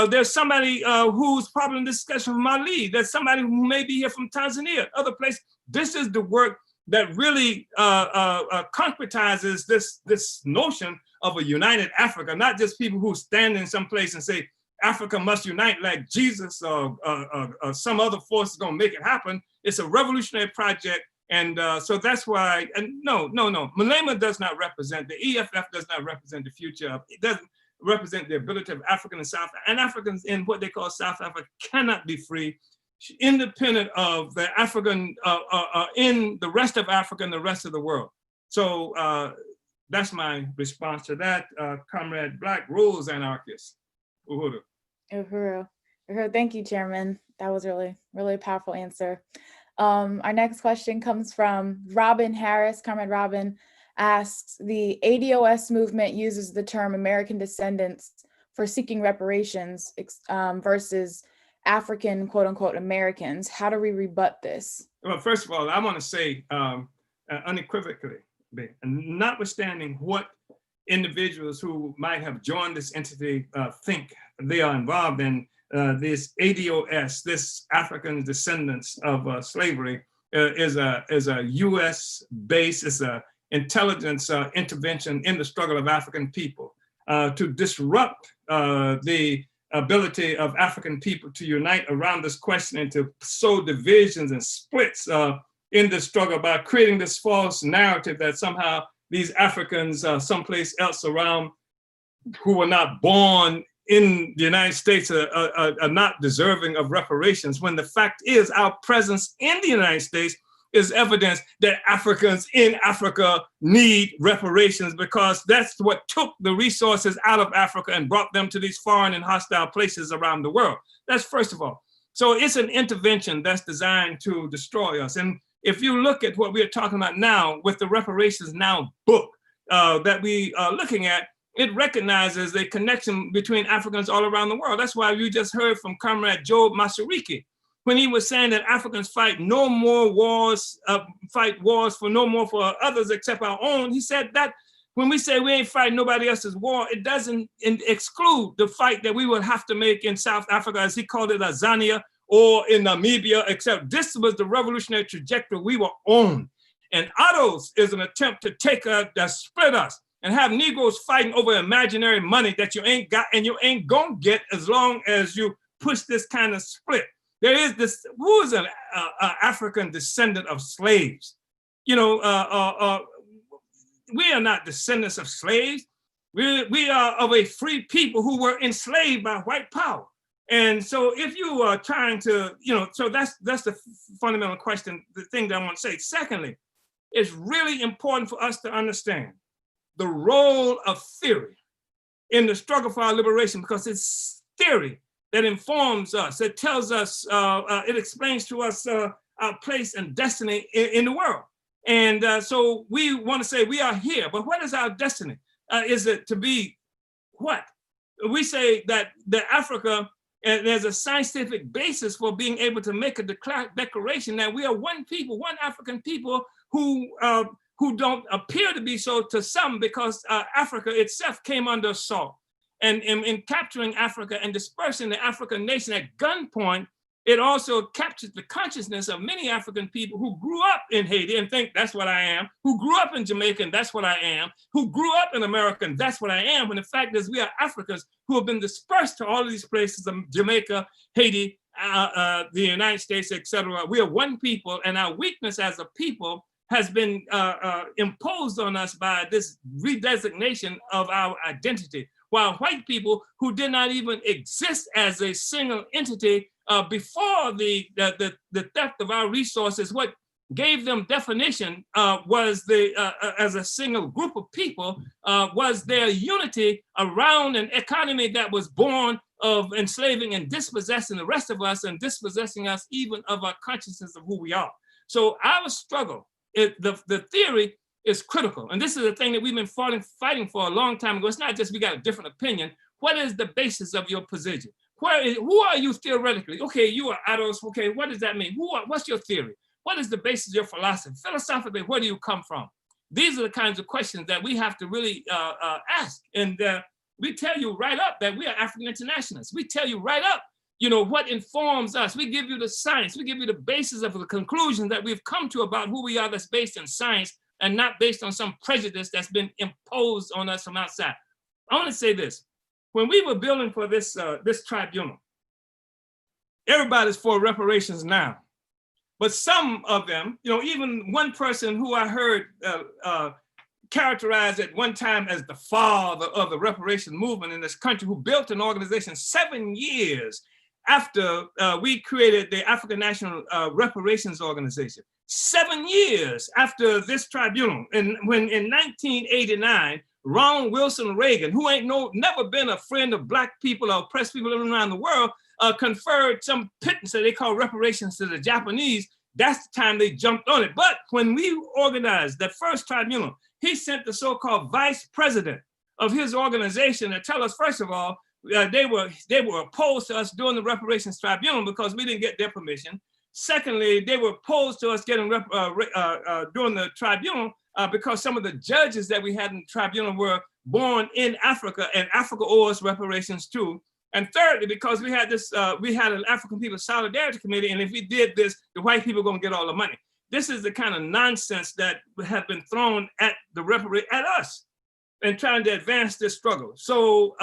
There's somebody who's probably in this discussion from Mali. There's somebody who may be here from Tanzania, other place. This is the work that really concretizes this notion of a united Africa, not just people who stand in some place and say, Africa must unite like Jesus or some other force is going to make it happen. It's a revolutionary project. And so that's why, and no. Malema does not represent, the EFF does not represent the future of, it doesn't represent the ability of African and South, and Africans in what they call South Africa cannot be free, independent of the African, in the rest of Africa and the rest of the world. So that's my response to that, Comrade Black, rules anarchist. Uhuru. Uhuru. Thank you, Chairman. That was really, really powerful answer. Our next question comes from Robin Harris. Comrade Robin asks, the ADOS movement uses the term American descendants for seeking reparations versus African, quote unquote, Americans. How do we rebut this? Well, first of all, I want to say unequivocally, notwithstanding what individuals who might have joined this entity think they are involved in, this ADOS, this African descendants of slavery, is a U.S. base, it's an intelligence intervention in the struggle of African people to disrupt the ability of African people to unite around this question and to sow divisions and splits in the struggle by creating this false narrative that somehow these Africans someplace else around who were not born in the United States are not deserving of reparations, when the fact is our presence in the United States is evidence that Africans in Africa need reparations, because that's what took the resources out of Africa and brought them to these foreign and hostile places around the world. That's first of all. So it's an intervention that's designed to destroy us. And if you look at what we're talking about now with the Reparations Now book that we are looking at, it recognizes the connection between Africans all around the world. That's why you just heard from Comrade Joe Masariki, when he was saying that Africans fight no more wars, fight wars for no more for others except our own. He said that when we say we ain't fighting nobody else's war, it doesn't exclude the fight that we would have to make in South Africa, as he called it, Azania, or in Namibia, except this was the revolutionary trajectory we were on. And Otto's is an attempt to take us, that split us, and have Negroes fighting over imaginary money that you ain't got and you ain't gonna get as long as you push this kind of split. There is this, who is an African descendant of slaves? You know, we are not descendants of slaves. We are of a free people who were enslaved by white power. And so if you are trying to, you know, so that's the fundamental question, the thing that I want to say. Secondly, it's really important for us to understand the role of theory in the struggle for our liberation, because it's theory that informs us. It tells us, it explains to us our place and destiny in the world. And so we want to say we are here, but what is our destiny? Is it to be what? We say that Africa, there's a scientific basis for being able to make a declaration that we are one people, one African people who don't appear to be so to some, because Africa itself came under assault. And in capturing Africa and dispersing the African nation at gunpoint, it also captured the consciousness of many African people who grew up in Haiti and think that's what I am, who grew up in Jamaica and that's what I am, who grew up in America and that's what I am, when the fact is we are Africans who have been dispersed to all of these places, Jamaica, Haiti, the United States, etc. We are one people, and our weakness as a people has been imposed on us by this redesignation of our identity. While white people who did not even exist as a single entity before the theft of our resources, what gave them definition was as a single group of people, was their unity around an economy that was born of enslaving and dispossessing the rest of us, and dispossessing us even of our consciousness of who we are. So our struggle, the theory is critical. And this is the thing that we've been fighting for a long time ago. It's not just we got a different opinion. What is the basis of your position? Who are you theoretically? Okay, you are adults. Okay, what does that mean? What's your theory? What is the basis of your philosophy? Philosophically, where do you come from? These are the kinds of questions that we have to really ask. And we tell you right up that we are African internationalists. We tell you right up, you know, what informs us. We give you the science. We give you the basis of the conclusions that we've come to about who we are, that's based in science and not based on some prejudice that's been imposed on us from outside. I want to say this. When we were building for this tribunal, everybody's for reparations now. But some of them, you know, even one person who I heard characterized at one time as the father of the reparation movement in this country, who built an organization 7 years after we created the African National Reparations Organization. 7 years after this tribunal, and when in 1989, Ronald Wilson Reagan, who ain't never been a friend of Black people or oppressed people living around the world, conferred some pittance that they call reparations to the Japanese. That's the time they jumped on it. But when we organized that first tribunal, he sent the so-called vice president of his organization to tell us, first of all, they were opposed to us doing the reparations tribunal because we didn't get their permission. Secondly, they were opposed to us getting doing the tribunal because some of the judges that we had in the tribunal were born in Africa, and Africa owes reparations too. And thirdly, because we had an African People Solidarity Committee, and if we did this, the white people are going to get all the money. This is the kind of nonsense that have been thrown at us in trying to advance this struggle. So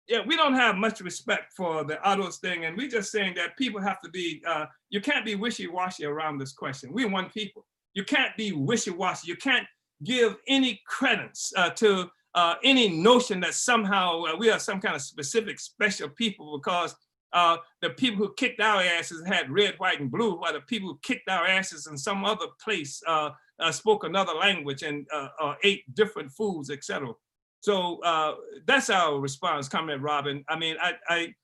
yeah, we don't have much respect for the Otto's thing, and we're just saying that people have to be, you can't be wishy-washy around this question. We're one people. You can't be wishy-washy. You can't give any credence to any notion that somehow we are some kind of specific special people because The people who kicked our asses had red, white, and blue, while the people who kicked our asses in some other place spoke another language and ate different foods, etc. So that's our response, Comrade Robin. I mean, I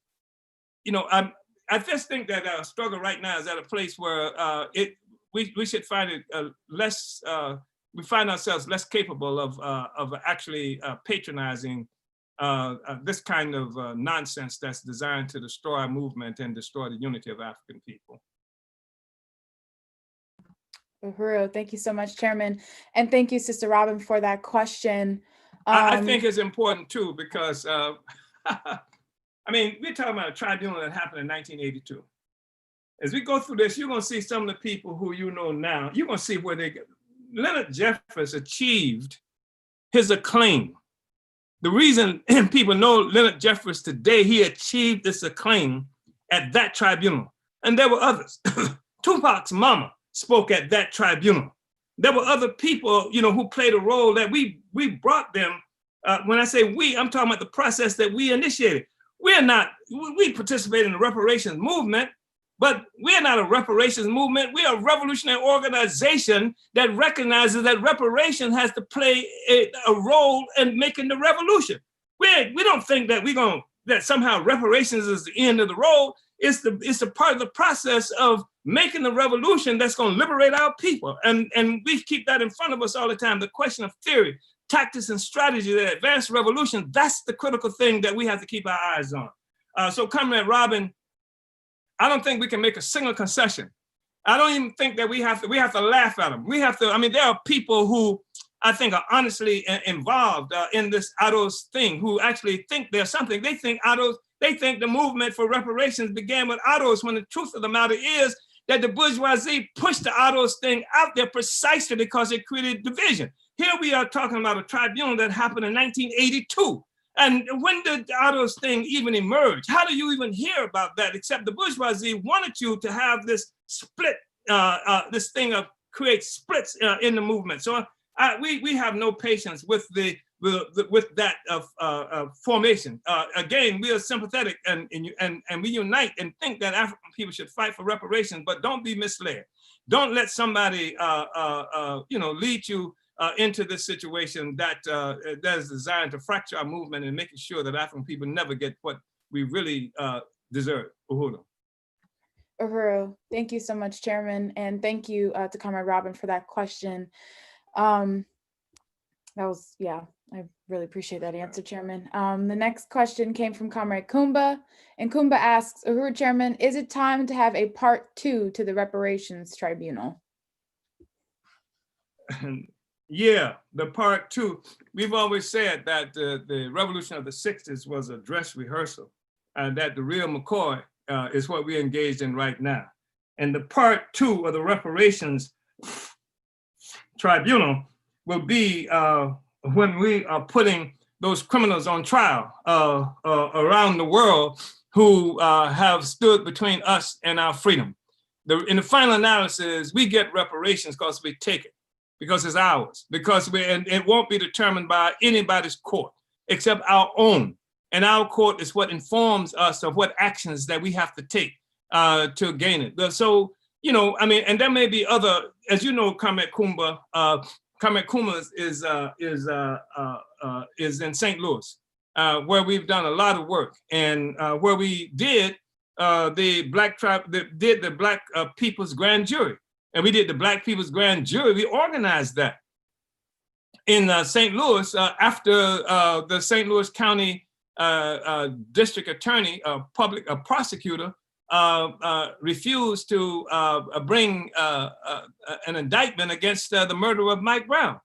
just think that our struggle right now is at a place where we should find it less. We find ourselves less capable of actually patronizing this kind of nonsense that's designed to destroy our movement and destroy the unity of African people. Uhuru, thank you so much, Chairman. And thank you, Sister Robin, for that question. I think it's important too, because I mean, we're talking about a tribunal that happened in 1982. As we go through this, you're going to see some of the people who you know now, you're going to see where Leonard Jeffers achieved his acclaim. The reason people know Leonard Jeffers today, he achieved this acclaim at that tribunal. And there were others. Tupac's mama spoke at that tribunal. There were other people, who played a role that we brought them. When I say we, I'm talking about the process that we initiated. We participate in the reparations movement, but we're not a reparations movement. We are a revolutionary organization that recognizes that reparation has to play a role in making the revolution. We don't think that that somehow reparations is the end of the road. It's the part of the process of making the revolution that's going to liberate our people. And we keep that in front of us all the time. The question of theory, tactics, and strategy that advance revolution, that's the critical thing that we have to keep our eyes on. So Comrade Robin, I don't think we can make a single concession. I don't even think that we have to laugh at them. There are people who I think are honestly involved in this ADOS thing, who actually think there's something. They think the movement for reparations began with ADOS, when the truth of the matter is that the bourgeoisie pushed the ADOS thing out there precisely because it created division. Here we are talking about a tribunal that happened in 1982. And when did the ADOS thing even emerge? How do you even hear about that, except the bourgeoisie wanted you to have this split, this thing of create splits in the movement. So we have no patience with that formation. Again, we are sympathetic and we unite and think that African people should fight for reparations, but don't be misled. Don't let somebody lead you into this situation that is designed to fracture our movement and making sure that African people never get what we really deserve. Uhuru. Uhuru, thank you so much, Chairman, and thank you to Comrade Robin for that question. I really appreciate that answer, Chairman. The next question came from Comrade Kumba, and Kumba asks, Uhuru, Chairman, is it time to have a part 2 to the Reparations Tribunal? Yeah, the part 2. We've always said that the revolution of the 60s was a dress rehearsal, and that the real McCoy is what we're engaged in right now. And the part 2 of the Reparations Tribunal will be when we are putting those criminals on trial around the world who have stood between us and our freedom. In the final analysis, we get reparations because we take it, because it's ours, and it won't be determined by anybody's court except our own. And our court is what informs us of what actions that we have to take to gain it. So, and there may be other, as you know, Comrade Kumba, Comrade Kumba is in St. Louis, where we've done a lot of work, and where we did the Black People's Grand Jury. And we did the Black People's Grand Jury. We organized that in St. Louis after the St. Louis County District Attorney, a prosecutor, refused to bring an indictment against the murder of Mike Brown.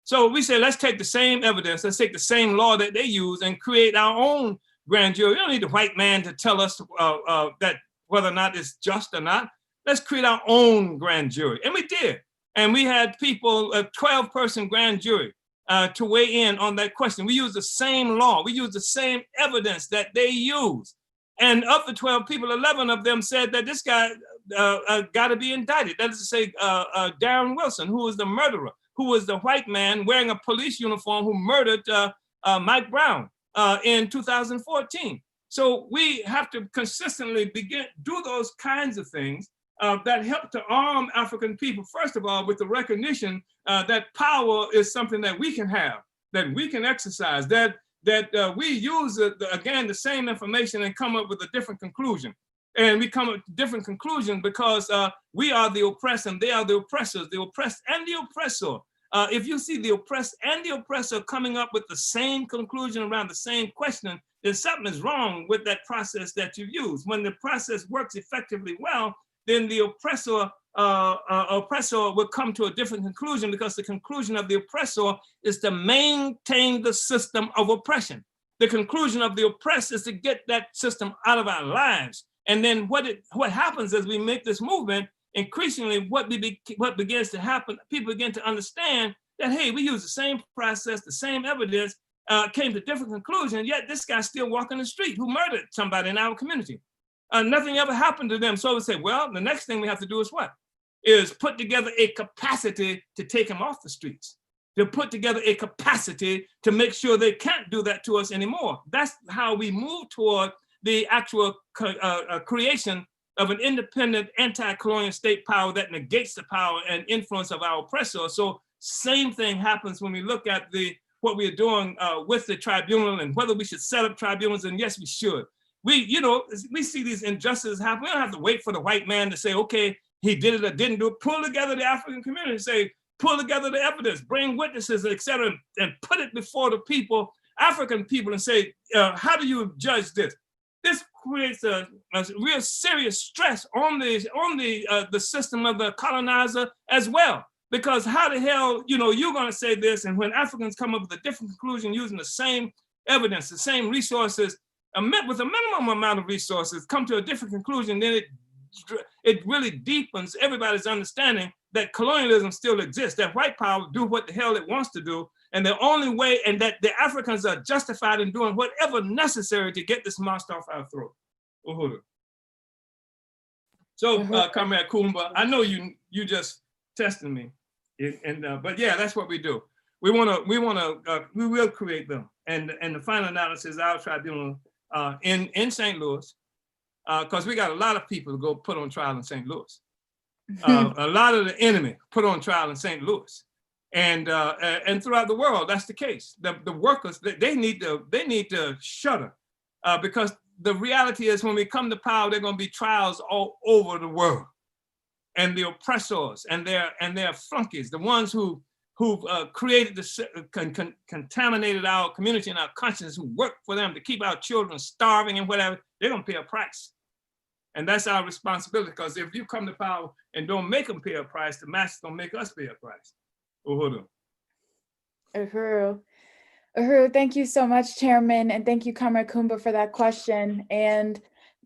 So we said, let's take the same evidence, let's take the same law that they use and create our own grand jury. We don't need the white man to tell us that whether or not it's just or not. Let's create our own grand jury. And we did. And we had people, a 12-person grand jury to weigh in on that question. We used the same law. We used the same evidence that they use. And of the 12 people, 11 of them said that this guy got to be indicted. That is to say, Darren Wilson, who was the murderer, who was the white man wearing a police uniform who murdered Mike Brown in 2014. So we have to consistently do those kinds of things that help to arm African people, first of all, with the recognition that power is something that we can have, that we can exercise, that we use, again, the same information and come up with a different conclusion. And we come up with different conclusions because we are the oppressed and they are the oppressors, the oppressed and the oppressor. If you see the oppressed and the oppressor coming up with the same conclusion around the same question, then something is wrong with that process that you use. When the process works effectively well, then the oppressor will come to a different conclusion, because the conclusion of the oppressor is to maintain the system of oppression. The conclusion of the oppressed is to get that system out of our lives. And then what happens as we make this movement, increasingly what begins to happen, people begin to understand that, hey, we use the same process, the same evidence, came to different conclusions, yet this guy's still walking the street who murdered somebody in our community. Nothing ever happened to them. So we say, well, the next thing we have to do is what? Is put together a capacity to take them off the streets, to put together a capacity to make sure they can't do that to us anymore. That's how we move toward the actual creation of an independent anti-colonial state power that negates the power and influence of our oppressor. So same thing happens when we look at what we are doing with the tribunal and whether we should set up tribunals, and yes, we should. We see these injustices happen. We don't have to wait for the white man to say, okay, he did it or didn't do it. Pull together the African community and say, pull together the evidence, bring witnesses, et cetera, and put it before the people, African people, and say, how do you judge this? This creates a real serious stress on the system of the colonizer as well. Because how the hell, you're gonna say this, and when Africans come up with a different conclusion using the same evidence, the same resources, with a minimum amount of resources, come to a different conclusion, then it really deepens everybody's understanding that colonialism still exists, that white power do what the hell it wants to do, and the only way, and that the Africans are justified in doing whatever necessary to get this monster off our throat. Uhuru. So, Comrade Kumba, I know you just testing me, but yeah, that's what we do. We will create them, and the final analysis, our tribunal in St. Louis, because we got a lot of people to go put on trial in St. Louis. A lot of the enemy put on trial in St. Louis, and throughout the world, that's the case. The workers, they need to shudder, because the reality is when we come to power, there are going to be trials all over the world, and the oppressors and their flunkies, the ones who've created contaminated our community and our conscience, who work for them to keep our children starving and whatever, they're going to pay a price. And that's our responsibility, because if you come to power and don't make them pay a price, the masters don't make us pay a price. Uhuru. Uhuru, thank you so much, Chairman, and thank you, Comrade Kumba, for that question. And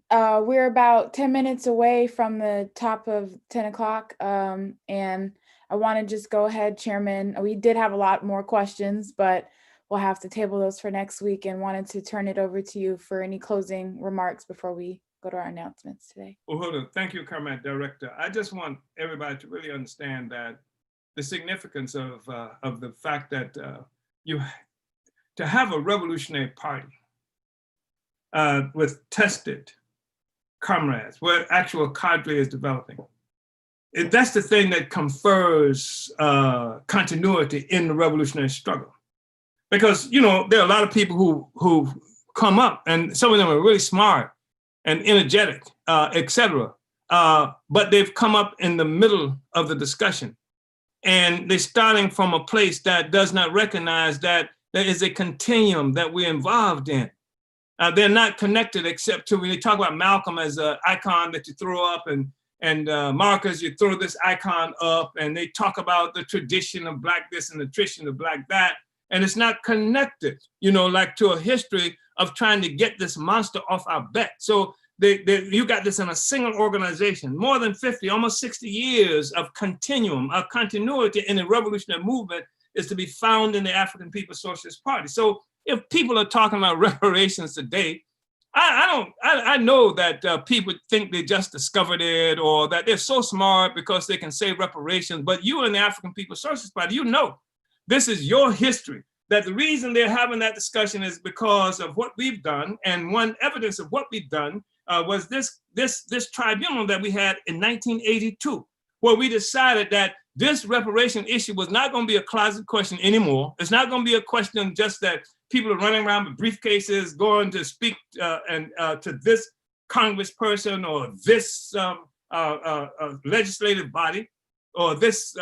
we're about 10 minutes away from the top of 10 o'clock, and I want to just go ahead, Chairman. We did have a lot more questions, but we'll have to table those for next week, and wanted to turn it over to you for any closing remarks before we go to our announcements today. Uhuru, thank you, Comrade Director. I just want everybody to really understand that the significance of the fact that to have a revolutionary party with tested comrades, where actual cadre is developing, that's the thing that confers continuity in the revolutionary struggle. Because there are a lot of people who come up, and some of them are really smart and energetic, et cetera, but they've come up in the middle of the discussion, and they're starting from a place that does not recognize that there is a continuum that we're involved in. They're not connected, except to when you talk about Malcolm as an icon that you throw up, and Marcus, you throw this icon up, and they talk about the tradition of Black this and the tradition of Black that, and it's not connected, like to a history of trying to get this monster off our back. So you got this in a single organization, more than 50, almost 60 years of continuum, of continuity in the revolutionary movement is to be found in the African People's Socialist Party. So if people are talking about reparations today, I know that people think they just discovered it, or that they're so smart because they can say reparations, but you in the African People's Socialist Party, this is your history. that the reason they're having that discussion is because of what we've done. And one evidence of what we've done was this tribunal that we had in 1982, where we decided that this reparation issue was not going to be a closet question anymore. It's not going to be a question just that people are running around with briefcases going to speak to this congressperson or this legislative body or this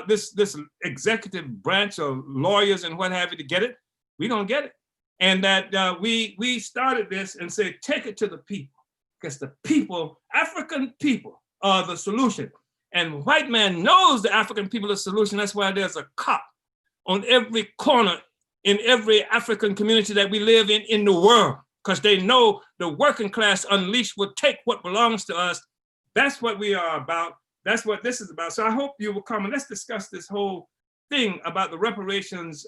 this executive branch of lawyers and what have you to get it. We don't get it. And that we started this and said, take it to the people, because the people, African people, are the solution. And white man knows the African people are the solution. That's why there's a cop on every corner in every African community that we live in the world, because they know the working class unleashed will take what belongs to us. That's what we are about. That's what this is about. So I hope you will come and let's discuss this whole thing about the reparations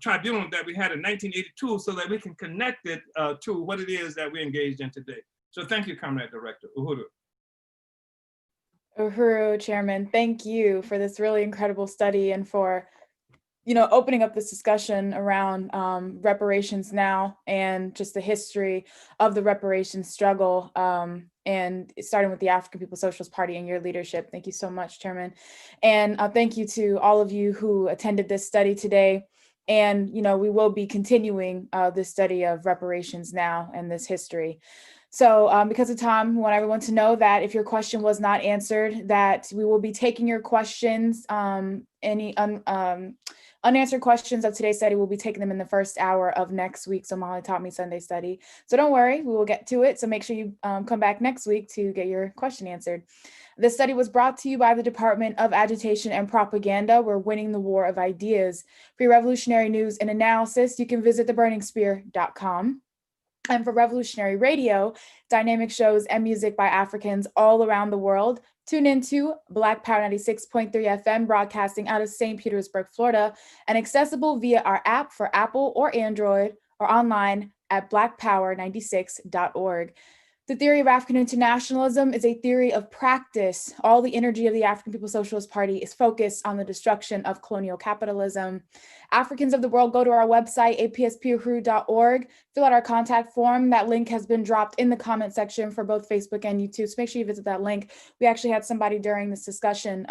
tribunal that we had in 1982 so that we can connect it to what it is that we're engaged in today. So thank you, Comrade Director. Uhuru. Uhuru, Chairman, thank you for this really incredible study and for opening up this discussion around reparations now and just the history of the reparations struggle and starting with the African People's Socialist Party and your leadership. Thank you so much, Chairman. And thank you to all of you who attended this study today. And, we will be continuing this study of reparations now and this history. So because of time, we want everyone to know that if your question was not answered, that we will be taking your questions, any unanswered questions of today's study, we'll be taking them in the first hour of next week's Omali Taught Me Sunday study. So don't worry, we will get to it. So make sure you come back next week to get your question answered. This study was brought to you by the Department of Agitation and Propaganda. We're winning the war of ideas. For your revolutionary news and analysis, you can visit theburningspear.com. And for Revolutionary Radio, dynamic shows and music by Africans all around the world, tune into Black Power 96.3 FM, broadcasting out of St. Petersburg, Florida, and accessible via our app for Apple or Android, or online at blackpower96.org. The theory of African internationalism is a theory of practice. All the energy of the African People's Socialist Party is focused on the destruction of colonial capitalism. Africans of the world, go to our website, apspuhuru.org, fill out our contact form. That link has been dropped in the comment section for both Facebook and YouTube, so make sure you visit that link. We actually had somebody during this discussion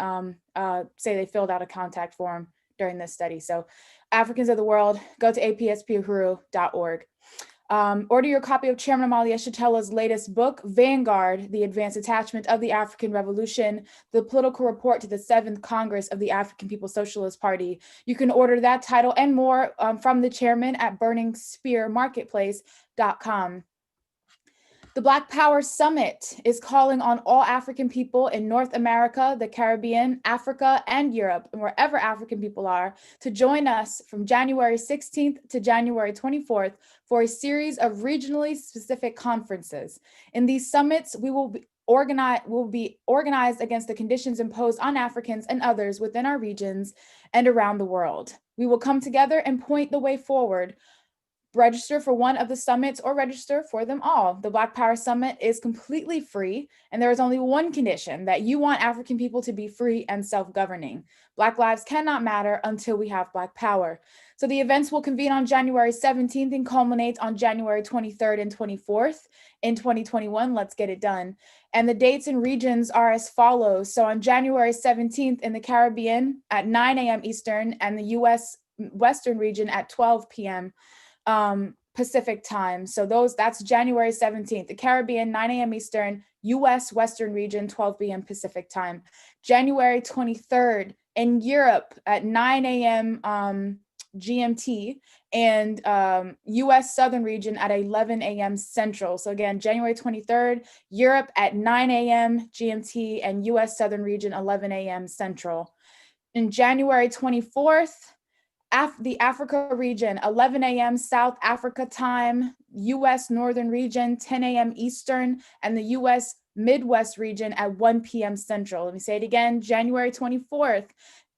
say they filled out a contact form during this study. So Africans of the world, go to apspuhuru.org. Order your copy of Chairman Omali Yeshitela's latest book, Vanguard, The Advanced Attachment of the African Revolution, the political report to the 7th Congress of the African People's Socialist Party. You can order that title and more from the chairman at burningspearmarketplace.com. The Black Power Summit is calling on all African people in North America, the Caribbean, Africa, and Europe, and wherever African people are, to join us from January 16th to January 24th for a series of regionally specific conferences. In these summits, we will be organized against the conditions imposed on Africans and others within our regions and around the world. We will come together and point the way forward. Register for one of the summits or register for them all. The Black Power Summit is completely free, and there is only one condition: that you want African people to be free and self-governing. Black lives cannot matter until we have Black power. So the events will convene on January 17th and culminate on January 23rd and 24th in 2021. Let's get it done. And the dates and regions are as follows. So on January 17th in the Caribbean at 9 a.m. Eastern, and the US Western region at 12 p.m. Pacific time. So that's January 17th, the Caribbean, 9 a.m. Eastern, US Western region, 12 p.m. Pacific time. January 23rd in Europe at 9 a.m. GMT, and US Southern region at 11 a.m. Central. So again, January 23rd, Europe at 9 a.m. GMT, and US Southern region, 11 a.m. Central. In January 24th, the Africa region, 11 a.m. South Africa time, US Northern region, 10 a.m. Eastern, and the US Midwest region at 1 p.m. Central. Let me say it again, January 24th,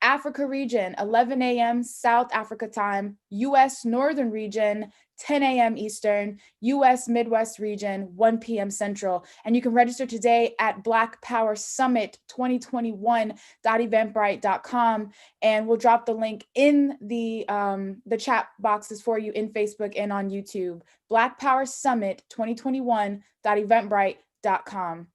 Africa region, 11 a.m. South Africa time, US Northern region, 10 a.m. Eastern, US Midwest region, 1 p.m. Central. And you can register today at blackpowersummit2021.eventbrite.com. And we'll drop the link in the chat boxes for you in Facebook and on YouTube. blackpowersummit2021.eventbrite.com.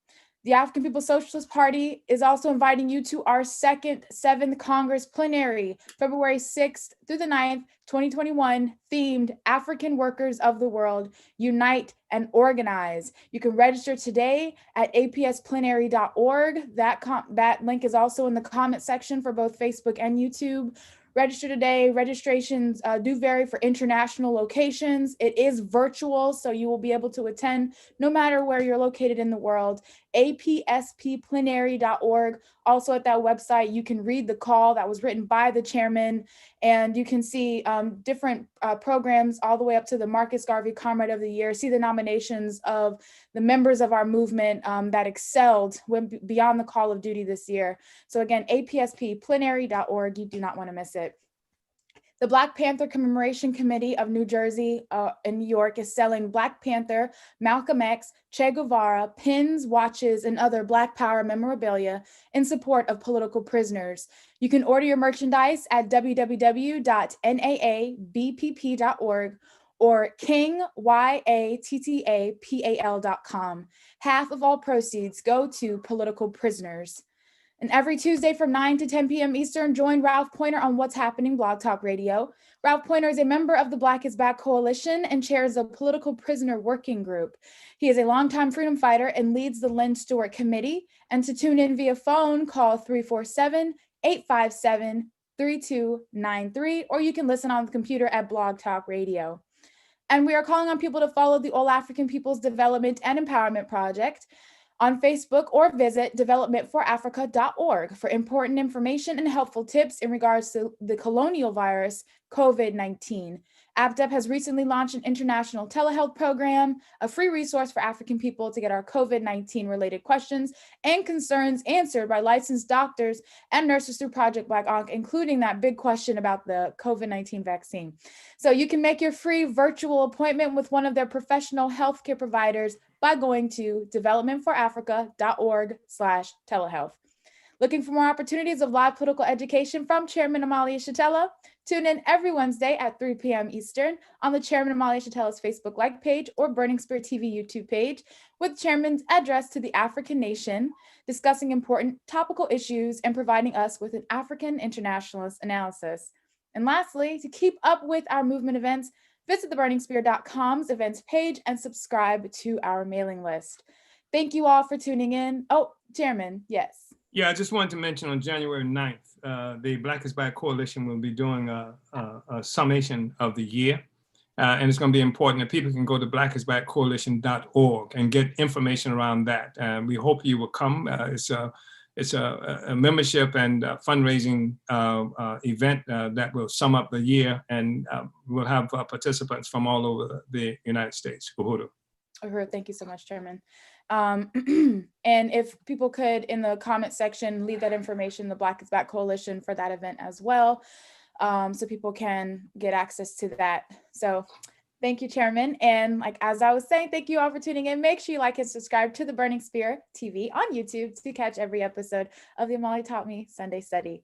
The African People's Socialist Party is also inviting you to our second 7th Congress plenary, February 6th through the 9th, 2021, themed African Workers of the World, Unite and Organize. You can register today at apsplenary.org. That link is also in the comment section for both Facebook and YouTube. Register today. Registrations do vary for international locations. It is virtual, so you will be able to attend no matter where you're located in the world. apsplenary.org. Also at that website, you can read the call that was written by the chairman, and you can see different programs all the way up to the Marcus Garvey Comrade of the Year, see the nominations of the members of our movement that excelled beyond the call of duty this year. So again, apsplenary.org, you do not want to miss it. The Black Panther Commemoration Committee of New Jersey and New York is selling Black Panther, Malcolm X, Che Guevara, pins, watches, and other Black Power memorabilia in support of political prisoners. You can order your merchandise at www.naabpp.org or kingyattapal.com. Half of all proceeds go to political prisoners. And every Tuesday from 9 to 10 p.m. Eastern, join Ralph Pointer on What's Happening Blog Talk Radio. Ralph Pointer is a member of the Black is Back Coalition and chairs the Political Prisoner Working Group. He is a longtime freedom fighter and leads the Lynn Stewart Committee. And to tune in via phone, call 347-857-3293, or you can listen on the computer at Blog Talk Radio. And we are calling on people to follow the All African People's Development and Empowerment Project on Facebook, or visit developmentforafrica.org for important information and helpful tips in regards to the colonial virus, COVID-19. ABDEP has recently launched an international telehealth program, a free resource for African people to get our COVID-19 related questions and concerns answered by licensed doctors and nurses through Project Black Ankh, including that big question about the COVID-19 vaccine. So you can make your free virtual appointment with one of their professional healthcare providers by going to developmentforafrica.org/telehealth. Looking for more opportunities of live political education from Chairman Omali Yeshitela? Tune in every Wednesday at 3 p.m. Eastern on the Chairman Omali Yeshitela's Facebook like page or Burning Spirit TV YouTube page, with Chairman's address to the African nation, discussing important topical issues and providing us with an African internationalist analysis. And lastly, to keep up with our movement events, visit theburningspear.com's events page and subscribe to our mailing list. Thank you all for tuning in. Oh, Chairman, yes. Yeah, I just wanted to mention on January 9th, the Black is Back Coalition will be doing a summation of the year. And it's going to be important that people can go to blackisbackcoalition.org and get information around that. We hope you will come. It's a membership and fundraising event that will sum up the year, and we'll have participants from all over the United States. Uhuru. Uhuru, thank you so much, Chairman. And if people could, in the comment section, leave that information, the Black is Back Coalition, for that event as well, so people can get access to that. So thank you, Chairman. And as I was saying, thank you all for tuning in. Make sure you like and subscribe to the Burning Spear TV on YouTube to catch every episode of the Omali Taught Me Sunday Study.